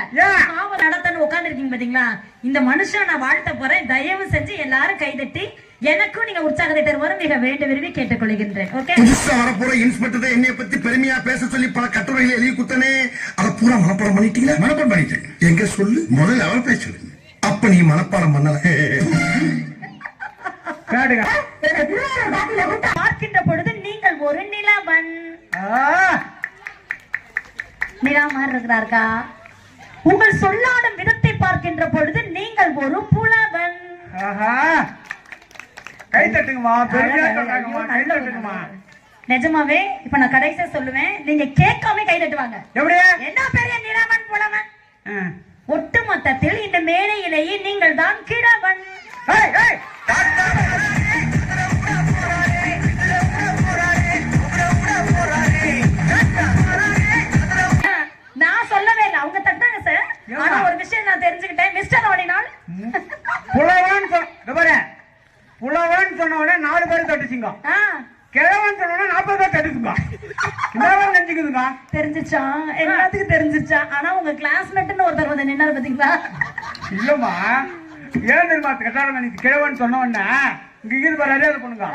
நடத்தன்னு உட்கார்ந்து இருக்கீங்க பாத்தீங்களா, இந்த மனுஷன் நான் வாழ்த்த போறேன், தயவு செஞ்சு எல்லாரும் கைதட்டி எனக்கும் நீங்க உற்சாகத்தை தருவாரு மிக வேண்டு விரும்பி கேட்டுக்கொள்கின்றேன். புதுசா வரப்போற இன்ஸ்பெக்டர் என்னைய பத்தி பெருமையா பேச சொல்லி பல கட்டுரைகளை எழுதி குத்தனே, அதை பூரா மனப்பாடம் பண்ணிட்டீங்களா? மனப்பாடம் பண்ணிட்டேன். எங்க சொல்லு, முதல்ல அவர் பேச சொல்லுங்க. அப்ப நீ மனப்பாடம் பண்ணல. பார்க்கின்ற பொழுது நீங்கள் ஒரு நிலவன் நிலா மாதிரி இருக்கிறாருக்கா. உங்கள் சொல்லாடும் விதத்தை பார்க்கின்ற பொழுது நீங்கள் ஒரு புலவன். நிஜமாவே இப்ப நான் கடைசியா சொல்லுவேன், நீங்க கேட்காம கை தட்டுவாங்க. என்ன பெரிய நிலவன் புலவன். ஒட்டுமொத்தத்தில் இந்த மேடையிலேயே நீங்கள் தான் கிழவன். நான் சொல்லவே இல்லை, அவங்க தட்டாங்க சார். ஆனா ஒரு விஷயம் நான் தெரிஞ்சுக்கிட்டேன், மிஸ்டர் ஓடினால் புலவன் சொன்ன உடனே 4 பேர் தட்டுச்சுங்க, கிழவன் சொன்ன உடனே 40 பேர் தட்டுச்சுங்க. நினைச்சுக்குதுங்க, தெரிஞ்சிச்சா, எல்லாத்துக்கும் தெரிஞ்சிச்சா. ஆனா உங்க கிளாஸ்மேட்னு ஒருத்தர் வந்து நின்னாரு பாத்தீங்களா? இல்லம்மா, ஏன் தெரியுமா கட்டாரம் நீ கிழவன் சொன்ன உடனே இங்க இது வராதே அது பண்ணுங்க,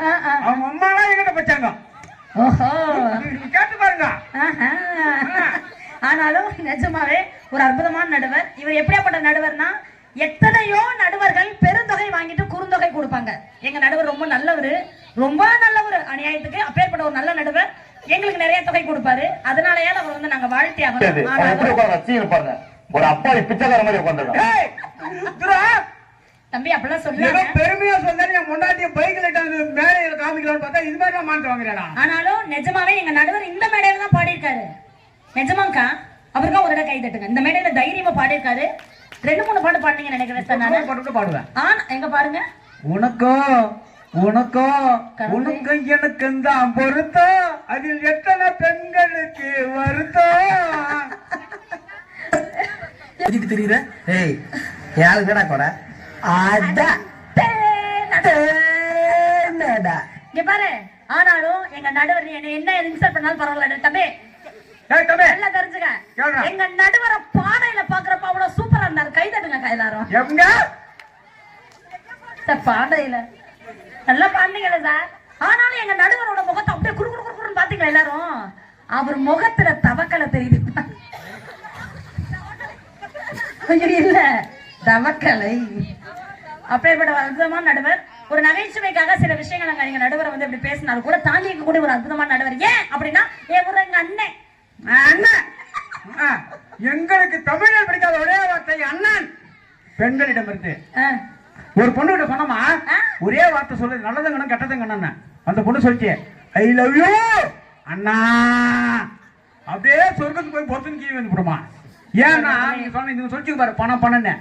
அவங்க அம்மாலாம் எங்கிட்ட வச்சாங்க. ஓஹோ, கேட்டு பாருங்க. ஆனாலும் நிஜமாவே ஒரு அற்புதமான நடுவர். இவர் எப்படியாப்பட்ட நடுவர்னா, எத்தனையோ நடுவர்கள் பெருந்தொகை வாங்கிட்டு குறுந்தொகை கொடுப்பாங்க. எங்க நடுவர் ரொம்ப நல்லவர், ரொம்ப நல்லவர். அநியாயத்துக்கு அப்பேற்பட்ட ஒரு நல்ல நடுவர் எங்களுக்கு நிறைய தொகை கொடுப்பாரு. அதனாலயே அவர் வந்து நாங்க வாழ்த்தி ஆகணும். ஒரு அப்பாவி பிச்சைக்கார மாதிரி தம்பி அப்படிலாம் சொல்லுங்க, பெருமையா சொன்னா முன்னாடியே பைக்ல மேடையில காமிக்கலாம்னு பார்த்தா இது மாதிரி மாட்டு வாங்குறா. ஆனாலும் நிஜமாவே எங்க நடுவர் இந்த மேடையில தான் பாடி இருக்காரு. நிஜமாக்கா, அவருக்கா ஒரு இடம் கை தட்டுங்க. இந்த மேடையில தைரியமா பாடி இருக்காரு. 2-3 பாட்டு பாடுங்க நினைக்கிறேன் சார். நான் பாடுவேன். எங்க பாருங்க. உனக்கோ உனக்கோ உனக்கு எனக்கு தான் பொருத்தம், அதில் எத்தனை பெண்களுக்கு வருத்தம். தெரியுற யாருக்கடா கூட இங்க பாரு. ஆனாலும் எங்க நடுவர் என்ன இன்சல்ட் பண்ணாலும் பரவாயில்ல தம்பி, நல்லா தெரிஞ்சுக்க. எங்க நடுவர பாடையில பாக்குறப்ப அவ்வளவு சூப்பரா இருந்தாரு. கை தட்டுங்க எல்லாரும். பாடையில நல்லா பாடுனீங்கல்ல சார். ஆனாலும் எங்க நடுவரோட முகத்தை அப்படியே குறு குறு குறுன்னு பாத்தீங்களா எல்லாரும்? அவர் முகத்துல தவக்கலை தெரியுது. இல்ல தவக்கலை. அப்பேற்பட்ட அற்புதமான நடுவர். ஒரு நகைச்சுவைக்காக சில விஷயங்கள் எங்க நடுவரை வந்து இப்படி பேசினாலும் கூட தாண்டிக்க கூட ஒரு அற்புதமான நடுவர். ஏன் அப்படின்னா எங்க அண்ணன் எங்களுக்கு தமிழில் பிடிக்காத ஒரே வார்த்தை அண்ணன். பெண்களிடம் இருந்து ஒரு பொண்ணு கிட்ட சொன்னமா ஒரே வார்த்தை சொல்லுது, நல்லதுங்கண்ணா கெட்டதுங்கண்ணா. அந்த பொண்ணு சொல்லிச்சு ஐ லவ் யூ அண்ணா, அப்படியே சொர்க்கத்துக்கு போய் பொறுத்துன்னு கீழே வந்து போடுமா. ஏன்னா நீங்க சொன்ன சொல்லிச்சு பாரு பணம் பணன்னு.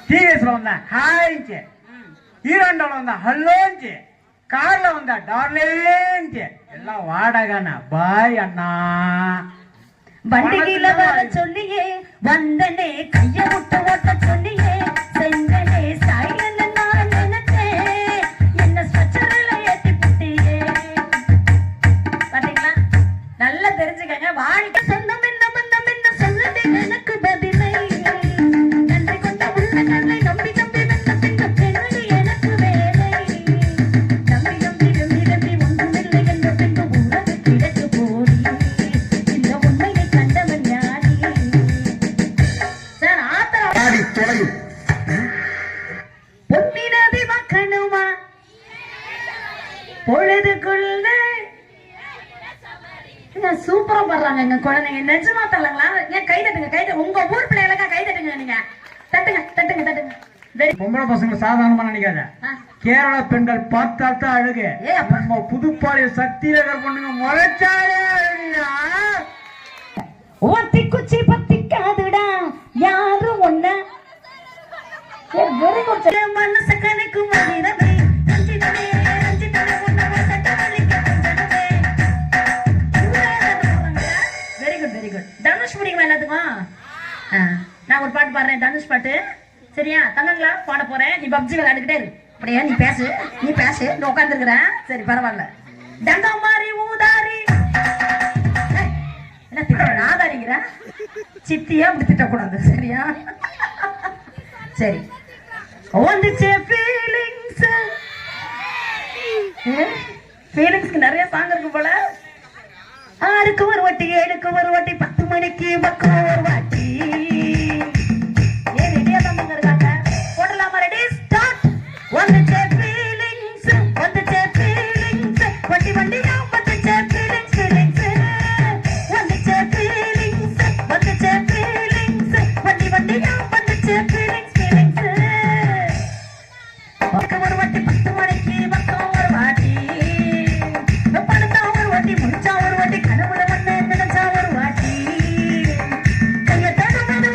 டிவிஎஸ்ல வந்தா ஹாய்ஞ்சு, ஹீரோண்டோல வந்தா ஹலோஞ்சு, கார்ல வந்தா டார்லிங்ஞ்சு. எல்லாம் வாடகைண்ணா. பாய் அண்ணா. வண்டியில வர சொல்லியே வந்தனே, கைய விட்டு ஓட்ட சொல்லியே செஞ்சனே, ஸ்டைல்னு நான் நினைச்சேன், என்ன ஸ்ட்ரக்சர்ல ஏத்தி புட்டியே. பாத்தீங்களா? நல்லா தெரிஞ்சுக்கங்க. வாழ்க்கை சொந்தம் என்ன பந்தம் என்ன சொல்லுது எனக்கு பதிலை. நன்றி கொண்ட உள்ளங்களை நம்பி நம்பி வென்ற பின்பு பெண்ணு எனக்கு வேலை. நம்பி நம்பி வெம்பி வெம்பி ஒன்றுமில்லை என்ற பின்பு உறவு கிடக்கு போடி. இந்த உண்மையை கண்டவன் யாரி? சார் ஆத்திரம் ஆடி தொலையும் பொன்னினதி மக்கணுமா பொழுதுக்குள்ள சூப்பரா பாடுறாங்க எங்க குழந்தைங்க. நிஜமா தரலாங்களா? ஏன் கை தட்டுங்க, கை தட்டு. உங்க ஊர் பிள்ளைகளுக்கா கை தட்டுங்க. நீங்க தட்டுங்க தட்டுங்க தட்டுங்க. பொம்பளை பசங்க சாதாரணமா நினைக்காத. கேரள பெண்கள் பார்த்தா தான் அழகு. நம்ம புதுப்பாளைய சக்திவேகர் பொண்ணுங்க முறைச்சாலே அழகுயா. ஒத்தி குச்சி பத்திக்காதுடா யாரும் ஒண்ண மனச கணக்கு மதிரவே ரஞ்சிதமே ரஞ்சிதமே ஒண்ணு very good very good. Dhanush பிடிக்குமா எல்லாத்துக்கும்? நான் ஒரு பாட்டு பாடுறேன், தனுஷ் பாட்டு. சரியா? தங்கங்களா பாட போறேன். நீ பப்ஜி விளையாண்டுக்கிட்டே இரு. அப்படியே நீ பேசு நீ உட்கார்ந்து இருக்கிறேன். சரி பரவாயில்ல. டங்கா மாறி ஊதாரி என்ன திட்ட நாதாரிங்கிற சித்தியா அப்படி திட்டக்கூடாது. சரியா? சரி. வந்துச்சு ஃபீலிங்ஸ். ஃபீலிங்ஸ்க்கு நிறைய சாங் இருக்கு போல. 6க்கு ஒரு வாட்டி 7க்கு ஒரு வாட்டி 10 மணிக்கு பக்கம் ஒரு வாட்டி. ஏன் ரெடியா தான் இருக்காங்க? போடலாமா? Ready start. வந்துச்சு ஃபீலிங்ஸ் வந்துச்சு ஃபீலிங்ஸ் வண்டி வண்டியா வந்துச்சு ஃபீலிங்ஸ் ஃபீலிங்ஸ் வந்துச்சு ஃபீலிங்ஸ் வந்துச்சு ஃபீலிங்ஸ் வண்டி வண்டியா வந்துச்சு ஃபீலிங்ஸ் ஃபீலிங்ஸ். ஒரு வாட்டி 10 மணிக்கு பக்கம் ஒரு வாட்டி. படுத்தா ஒரு வாட்டி முடிச்சா ஒரு வாட்டி கனவுல வந்து நினைச்சா ஒரு வாட்டி. கையை தடுமாறு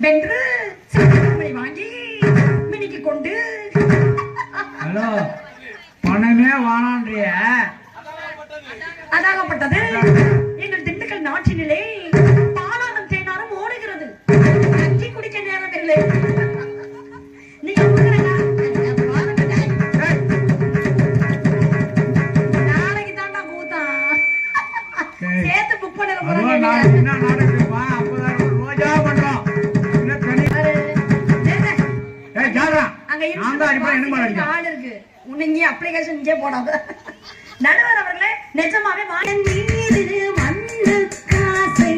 வென்று சிறுமணி வாங்கி மினிக்கு கொண்டு ஹலோ பணமே வானான்றிய அதாகப்பட்டது எங்கள் திண்டுக்கல் நாட்டினிலே பாலானம் தேனாரும் ஓடுகிறது கஞ்சி குடிக்க நேரம் இல்லை நீங்க நாளைக்கு தாண்டா கூத்தான் சேர்த்து புக் பண்ண ரோஜா பண்றோம் ஆள் இருக்கு உன்னை இங்கே அப்ளிகேஷன் இங்கே போடாத நடுவர் அவர்களே நிஜமாவே மீது மண்ணு காசை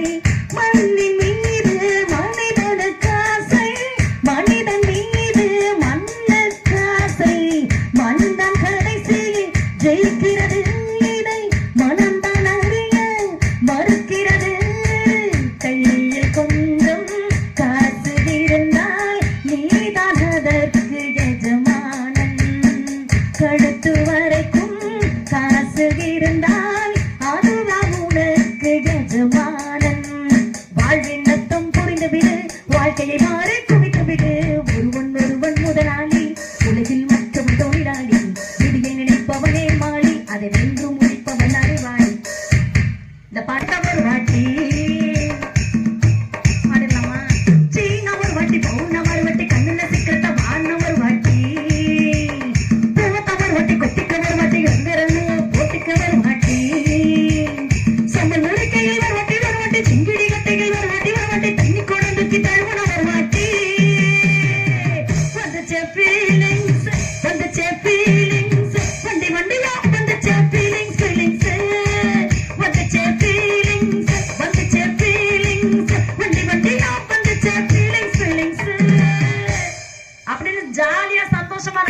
மண்ணின் மீது மனிதன காசை மனிதன் மீது மண்ணு காசை மண்தான் கடைசி ஜெயிக்கிறது இதை மனம்தான் அறிய மறுக்கிறது கையில் கொஞ்சம் காசு இருந்தால் நீதான் அதற்கு எஜமானன் கழுத்து வரைக்கும் காசு இருந்தால் அதுதான் உனக்கு எஜமானன் வாழ்வின் அர்த்தம் புரிந்துவிடு வாழ்க்கையை மாறி குவித்து விடு ஒருவன் முதலாளி உலகில் மற்றவன் தொழிலாளி விதியை நினைப்பவனே மாறி அதை வென்று முடிப்பவன் அறிவாளி இந்த பாட்டவர் வாட்டி பாடலாமா சீனவர் வாட்டி பவுனவர் வாட்டி கண்ணுல சிக்கிறத வானவர் வாட்டி பூவத்தவர் வாட்டி கொத்திக்கவர் வாட்டி கங்கரனு போட்டிக்கவர் வாட்டி சம்பல் நுழைக்கையில் வாட்டி சிங்கிடி கட்டைகள் வாட்டி தண்ணி கொண்டு தழுவனவர் வாட்டி வந்துச்சே ஃபீலிங்ஸ் வண்டி வண்டியா வந்துச்சே ஃபீலிங்ஸ் வந்துச்சே ஃபீலிங்ஸ் வண்டி வண்டியா வந்துச்சே ஃபீலிங்ஸ் அப்படின்னு ஜாலியா சந்தோஷமா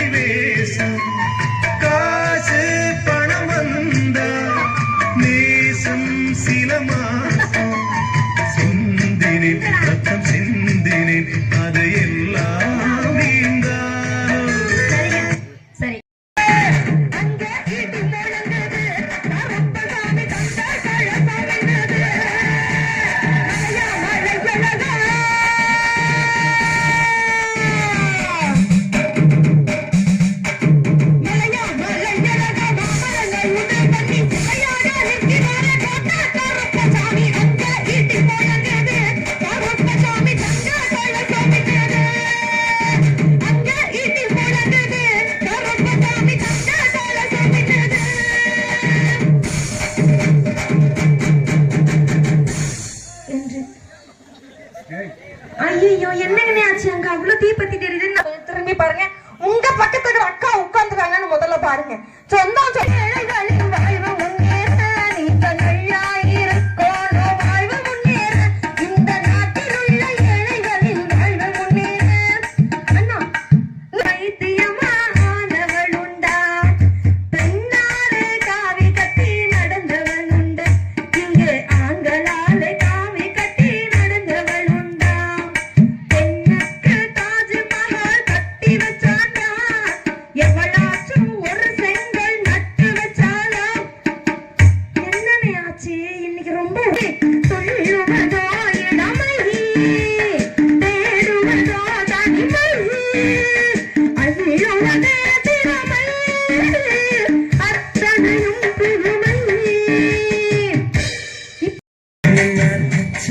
காசு பணம் வந்த நேசம் சில மாசம் சிந்தினேன் ரத்தம் சிந்தினேன் அது எல்லாம் நீந்தானோ. சரி அங்க இடி முழங்குது கருப்பசாமி தந்த கழசமைந்தது மழையா மழையழகா மழையா மழையழகா மாமரங்கள் உடல் தண்ணி சிலையாக நிற்கிறாரே கோட்டா கருப்பசாமி அங்க இடி முழங்குது கருப்பசாமி தந்த கழசமைந்தது அங்க இடி முழங்குது கருப்பசாமி தந்த கழசமைந்தது என்று ஐயோ என்னங்கண்ணே ஆச்சு அங்க அவ்வளவு தீப்பத்தி தெரியுது திரும்பி பாருங்க உங்க பக்கத்துல அக்கா உட்கார்ந்துருக்காங்கன்னு முதல்ல பாருங்க சொந்தம் ஏழைகளின் வாழ்வு முன்னேற நீ தன்னையாயிருக்கோனோ வாழ்வு முன்னேற இந்த நாட்டில் உள்ள ஏழைகளின் வாழ்வு முன்னேற அண்ணா வைத்தியமானவள் உண்டா பெண்ணாலே காவி கட்டி நடந்தவள் உண்டு இங்கு ஆண்களாலே காவி கட்டி நடந்தவள் உண்டா பெண்ணுக்கு தாஜ்மஹால் கட்டி வச்சாண்டா எவளாச்சும் ஒரு செங்கல் நட்டு வச்சாளா என்னனே ஆச்சு இன்னைக்கு ரொம்ப சொல்லுவதோ இடமை தேடுவதோ தனிமை அழியுவதே திறமை அத்தனையும் பெருமை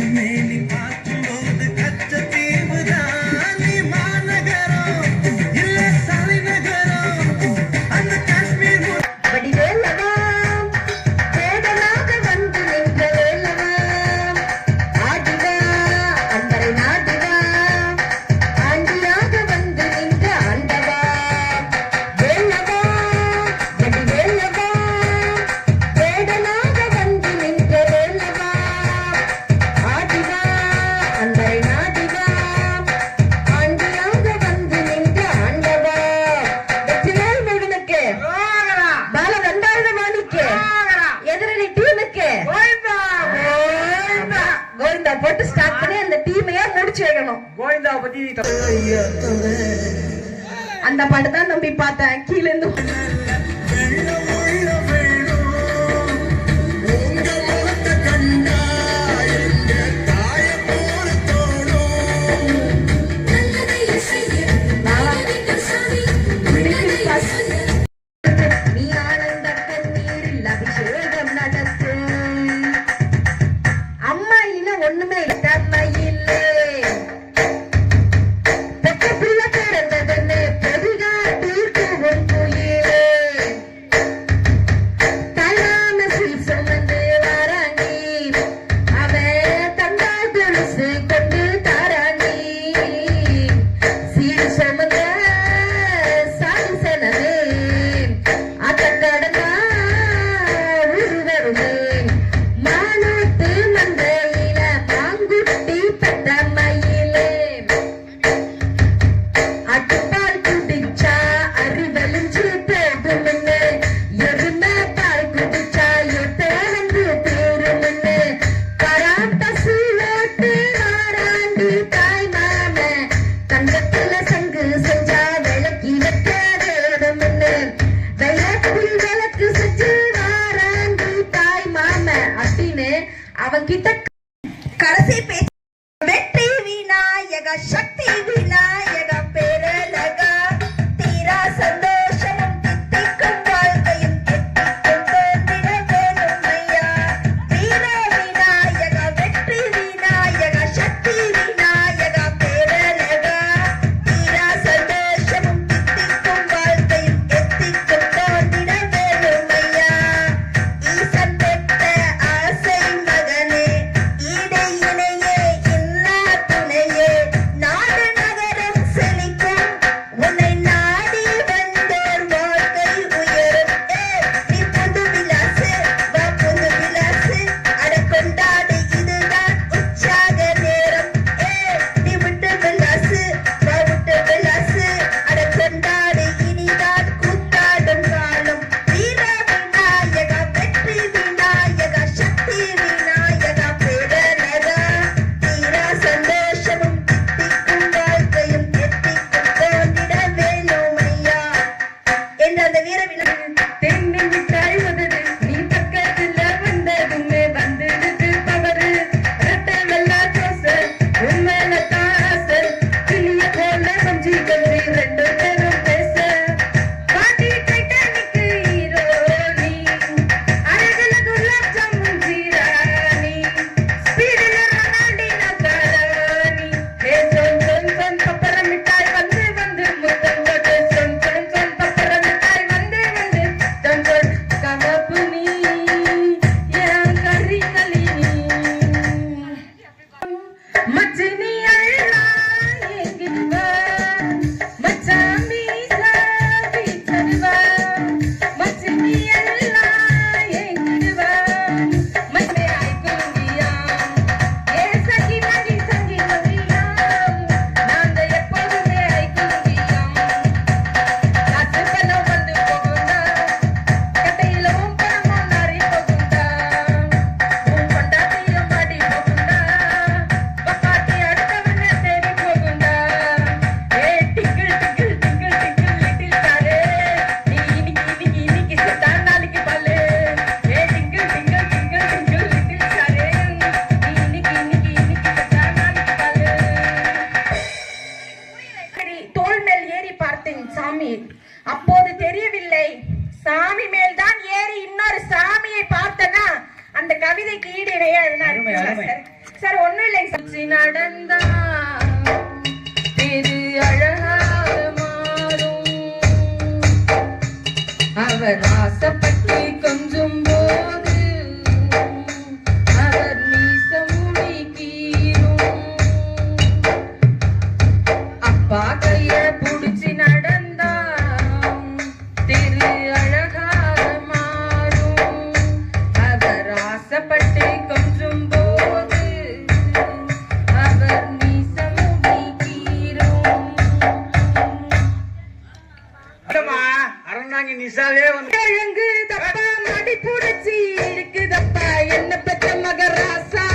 மேனி பார்க்கும்போது கச்ச தீவுதான் நீ மாநகரம் இல்ல தலைநகரம் அந்த காஷ்மீர் வடிவேலவா தேடலாக வந்து நின்ற வேலவா ஆடிவா அன்பரை நாடிவா ஆண்டியாக வந்து நின்ற ஆண்டவா வேலவா வடிவேலவா தேடலாக வந்து நின்ற வேலவா ஆடிவா அன்பரை நாடிவா ஆண்டியாக வந்து நின்ற ஆண்டவா வெற்றிவேல் முருகனுக்கு பால ரெண்டாவது மாணிக்கு எதிரணி டீமுக்கு கோவிந்தா போட்டு ஸ்டார்ட் பண்ணி அந்த டீமையே முடிச்சு வைக்கணும் கோவிந்தாவை பத்தி அந்த பாட்டு தான் நம்பி பார்த்தேன் கீழே இருந்து உங்க முகத்தை கண்டா எங்க தாய போல தோணும் உன்கிட்ட கடைசி பேச்சு வெற்றி விநாயக சக்தி விநாயக பேரழக தீரா சந்தோஷமும் தித்திக்கும் வாழ்க்கையும் எட்டிக்கும் தோன்றிட வேணுமையா வீர விநாயக வெற்றி விநாயக சக்தி விநாயக பேரழக தீரா சந்தோஷமும் தித்திக்கும் வாழ்க்கையும் எட்டிக்கும் தோன்றிட வேணுமையா ஈசன் பெற்ற ஆசை மகனே ஈடை இணையே இல்லா துணையே நாடு நகரம் செழிக்கும் உன்னை நாடி வந்தோர் வாழ்க்கை உயரும் நீ புது விலாசு வா புது விலாசு அட கொண்டாடு இதுதான் உற்சாக நேரம் நீ விட்டு விலாசு வா விட்டு விலாசு அட கொண்டாடு இனிதான் கூத்தாடும் காலம் வீர விநாயக வெற்றி விநாயக சக்தி விநாயக பேரழக தீரா சந்தோஷமும் தித்திக்கும் வாழ்க்கையும் எட்டிக்கும் தோன்றிட வேணுமையா என்ற அந்த வீர விநாயகர் தென்னை மிட்டாய் வந்தது நீ பக்கத்துல வந்ததுமே வந்துடுது பவரு ரெட்டை வெள்ளா தோசை உண்மையில தாசை கிளிய போல வஞ்சி கல்வி ரெண்டு பேரும் பேச பாட்டி டைட்டானிக்கு ஹீரோ நீ அழகுல குலாப் ஜாமுன் ஜீரானி ஸ்பீடுல ரொனால்டினோ காரானி சொன் சொன் சொன் பப்பர மிட்டாய் வந்து வந்து முத்தம் போட்டு சொன் சொன் சொன் பப்பர மிட்டாய் வந்து வந்து சொன் சொன் கவப்பு நீ என் கறி களி நீ மச்சினி அள்ளா எங்கிடுவா மச்சாமி சாவி தருவா மச்சினி அள்ளா எங்கிடுவா மச்சே ஐக்குங்கியா ஏ சகி மணி சங்கி மதியா நாங்க எப்போதுமே ஐக்குங்கியா காசு பணம் வந்து போகுண்டா கட்டையில உன் பணமும் நாரி போகுண்டா உன் பொண்டாட்டியும் பாடி போகுண்டா பப்பாட்டி அடுத்தவன தேடி போகுண்டா ஏ டிங்கிள் டிங்கிள் டிங்கிள் டிங்கிள் லிட்டில் காரே நீ இன்னைக்கு செத்தா நாளைக்கு பாலே ஏ டிங்கிள் டிங்கிள் டிங்கிள் டிங்கிள் லிட்டில் காரே நீ இன்னைக்கு செத்தா நாளைக்கு பாலே தோள் மேல் ஏறி பார்த்தேன் சாமி அப்போது தெரியவில்லை சாமி மேல் தான் ஏறி இன்னொரு சாமியை பார்த்தனா அந்த கவிதைக்கு ஈடு இணையா சார் ஒண்ணும் இல்லைங்க சுற்றி நடந்தா திரு அழகாக மாறும் அவர் ஆசைப்பட்டு கொஞ்சும் போது அவர் மீச முடிக்கீரும் அப்பா கைய புடிச்சு நடந்தா திரு அழகாக மாறும் அவர் ஆசைப்பட்டு கொஞ்சும் போது அவர் மீச முடிக்கீரும் அறந்தாங்க நிசாவே வந்து கிழங்கு தப்பா மடி புடிச்சு இருக்குதப்பா என்ன பெற்ற மகராசா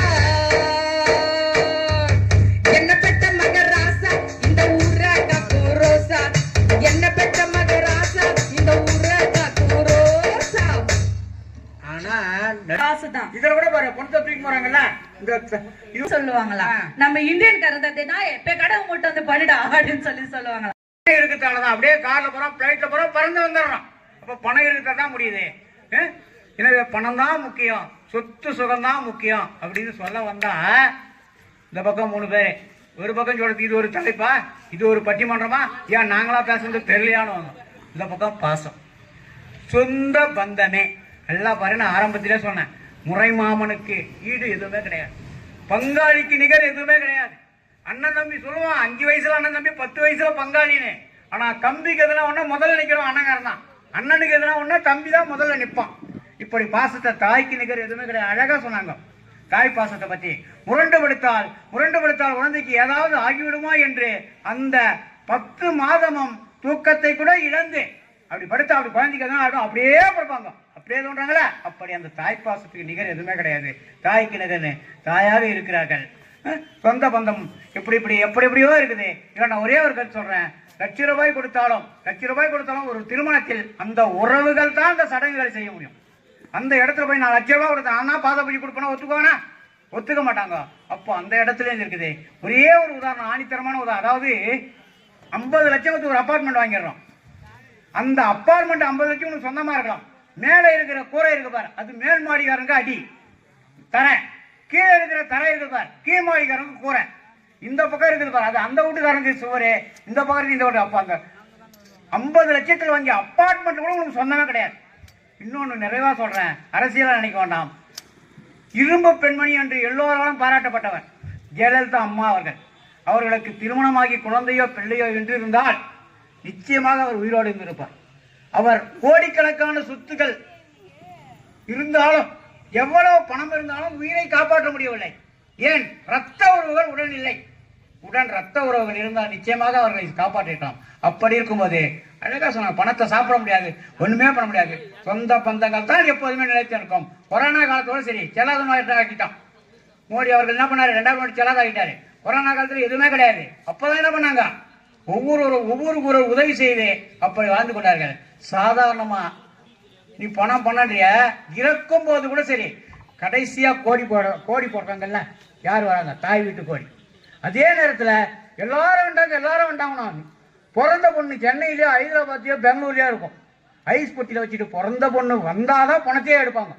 என்ன பெற்ற மகராசா இந்த ஊரா காக்கூரோசா என்ன பெற்ற மகராசா இந்த ஊரா காக்கூரோசா ஆனா காசுதான் இதுல கூட பாரு பொண்ணை தூக்கி போறாங்கல்ல இந்த இது சொல்லுவாங்களா நம்ம இந்தியன் கருந்தா எப்ப கடை மூட்டை வந்து பண்ணிடா அப்படின்னு சொல்லுவாங்களா இருக்கிறதாலதான் அப்படியே கார்ல போறோம் பிளைட்ல போறோம் பறந்து வந்துடுறோம் அப்ப பணம் இருக்கதான் முடியுது எனவே பணம் தான் முக்கியம் சொத்து சுகம் தான் முக்கியம் அப்படின்னு சொல்ல வந்தா இந்த பக்கம் 3 பேரு ஒரு பக்கம் சொல்றது இது ஒரு தலைப்பா இது ஒரு பட்டிமன்றமா ஏன் நாங்களா பேசுறது தெரியலையான்னு வந்தோம் இந்த பக்கம் பாசம் சொந்த பந்தமே எல்லாம் பாரு நான் ஆரம்பத்திலே சொன்னேன் முறை மாமனுக்கு ஈடு எதுவுமே கிடையாது பங்காளிக்கு நிகர் எதுவுமே கிடையாது அண்ணன் தம்பி சொல்லுவான் 5 வயசுல அண்ணன் தம்பி 10 வயசுல பங்காளின்னு ஆனா தம்பிக்கு எதுனா ஒண்ணு முதல்ல நிக்கிறோம் அண்ணங்காரன் தான் அண்ணனுக்கு எதுனா ஒண்ணு தம்பி தான் முதல்ல நிற்பான் இப்படி பாசத்தை தாய்க்கு நிகர் எதுவுமே கிடையாது அழகா சொன்னாங்க தாய் பாசத்தை பத்தி முரண்டுபடுத்தால் குழந்தைக்கு ஏதாவது ஆகிவிடுமா என்று அந்த 10 மாதமும் தூக்கத்தை கூட இழந்து அப்படி படுத்தா அப்படி குழந்தைக்கு எதனா ஆடும் அப்படியே படுப்பாங்க அப்படியே தோன்றாங்களா அப்படி அந்த தாய் பாசத்துக்கு நிகர் எதுவுமே கிடையாது தாய்க்கு நிகர்னு தாயாக இருக்கிறார்கள் சொந்த பந்தம் எப்படியோ இருக்குது இல்லை நான் ஒரே ஒரு கருத்து சொல்றேன் லட்ச ரூபாய் கொடுத்தாலும் ஒரு திருமணத்தில் அந்த உறவுகள் தான் அந்த சடங்குகளை செய்ய முடியும் அந்த இடத்துல போய் நான் லட்ச ரூபாய் கொடுத்தேன் ஆனா பாத பூஜை கொடுப்பேனா ஒத்துக்குவானா ஒத்துக்க மாட்டாங்க. அப்போ அந்த இடத்துல இருக்குது. ஒரே ஒரு உதாரணம், ஆணித்தரமான உதாரணம். அதாவது 50 லட்சம் ஒரு அப்பார்ட்மெண்ட் வாங்கிடுறோம். அந்த அப்பார்ட்மெண்ட் 50 லட்சம் உனக்கு சொந்தமா இருக்கலாம். மேலே இருக்கிற கூரை இருக்கு பாரு, அது மேல் மாடிக்காரங்க அடி தரை, கீழே இருக்கிற தரை இருக்கு பாரு, கீழ் மாடிக்காரங்க கூரை, இந்த பக்கம் இருக்குது பாரு, அது அந்த வீட்டுக்காரங்க சுவரு, இந்த பக்கம் இந்த வீட்டு. அப்போ அந்த 50 லட்சத்தில் வாங்கி அப்பார்ட்மெண்ட் கூட உங்களுக்கு சொந்தமே கிடையாது. இன்னொன்று நிறைவா சொல்றேன், அரசியலா நினைக்க வேண்டாம். இரும்பு பெண்மணி என்று எல்லோராலும் பாராட்டப்பட்டவர் ஜெயலலிதா அம்மா அவர்கள். அவர்களுக்கு திருமணமாகி குழந்தையோ பிள்ளையோ என்று இருந்தால் நிச்சயமாக அவர் உயிரோடு இருந்திருப்பார். அவர் கோடிக்கணக்கான சொத்துக்கள் இருந்தாலும், எவ்வளவு பணம் இருந்தாலும் உயிரை காப்பாற்ற முடியவில்லை. ஏன்? ரத்த உறவுகள் உடன் இல்லை. உடன் ரத்த உறவுகள் இருந்தால் நிச்சயமாக அவர்களை காப்பாற்றிட்டோம். அப்படி இருக்கும்போது அழகா சொன்னாங்க, பணத்தை சாப்பிட முடியாது, ஒண்ணுமே பண்ண முடியாது, சொந்த பந்தங்கள் தான் எப்போதுமே நிலைத்து இருக்கும். கொரோனா காலத்தோடு சரி செல்லாத நோய் ஆக்கிட்டான் மோடி அவர்கள். என்ன பண்ணாரு? 2000 செல்லாத ஆகிட்டாரு. கொரோனா காலத்துல எதுவுமே கிடையாது. அப்பதான் என்ன பண்ணாங்க? ஒவ்வொரு உதவி செய்து அப்படி வாழ்ந்து கொண்டார்கள். சாதாரணமா நீ பணம் பண்ணறிய இறக்கும் போது கூட சரி, கடைசியா கோடி போடுறாங்கல்ல, யார் வராங்க? தாய் வீட்டு கோடி. அதே நேரத்தில் எல்லாரும் வந்தாங்கன்னா பிறந்த பொண்ணு சென்னையிலயோ ஹைதராபாத்லயோ பெங்களூர்லயோ இருக்கும். ஐஸ் பொட்டியில வச்சுட்டு பிறந்த பொண்ணு வந்தாதான் பணத்தையே எடுப்பாங்க.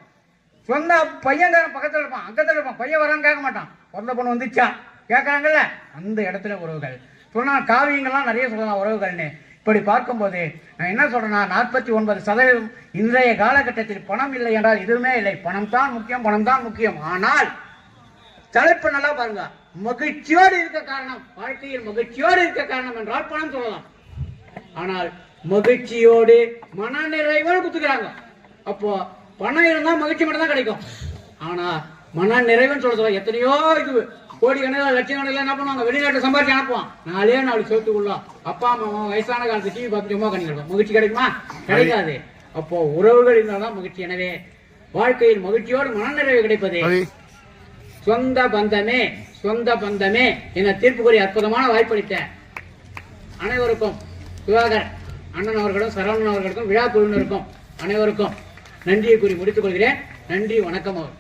சொந்த பையன்காரன் பக்கத்தில் இருப்பான், அக்கத்தில் இருப்பான், பையன் வரான்னு கேட்க மாட்டான். பிறந்த பொண்ணு வந்துச்சா கேட்கறாங்கல்ல, அந்த இடத்துல உறவுகள் சொன்னா. காவியங்கள்லாம் நிறைய சொல்லலாம் உறவுகள்னு. இப்படி பார்க்கும்போது நான் என்ன சொல்றேன்னா, 49% இன்றைய காலகட்டத்தில் பணம் இல்லை என்றால் எதுவுமே இல்லை. பணம் தான் முக்கியம், பணம் தான் முக்கியம். ஆனால் தலைப்பு நல்லா பாருங்க, மகிழ்ச்சியோடு இருக்க காரணம், வாழ்க்கையில் மகிழ்ச்சியோடு இருக்க காரணம் என்றால் பணம் சொல்லலாம். ஆனால் மகிழ்ச்சியோடு மன நிறைவோடு குத்துக்கிறாங்க. அப்போ பணம் இருந்தா மகிழ்ச்சி மட்டும் தான் கிடைக்கும். ஆனா மன நிறைவுன்னு சொல்ல எத்தனையோ இது கோடி கணக்கில் லட்சக்கணக்கில் என்ன பண்ணுவாங்க? வெளிநாட்டு சம்பாதிச்சு அனுப்புவான். 4 சேர்த்துக்குள்ள அப்பா அம்மா வயசான காலத்து டிவி பார்த்து சும்மா பண்ணிக்கலாம். மகிழ்ச்சி கிடைக்குமா? கிடைக்காது. அப்போ உறவுகள் இருந்தால்தான் மகிழ்ச்சி. எனவே வாழ்க்கையில் மகிழ்ச்சியோடு மனநிறைவு கிடைப்பது சொந்த பந்தமே என தீர்ப்பு கூறி அற்புதமான வாய்ப்பளித்த அனைவருக்கும், சுதாகர் அண்ணன் அவர்களும் சரவணன் அவர்களுக்கும் விழா குழுவினருக்கும் அனைவருக்கும் நன்றியை கூறி முடித்துக் கொள்கிறேன். நன்றி, வணக்கம். அவர்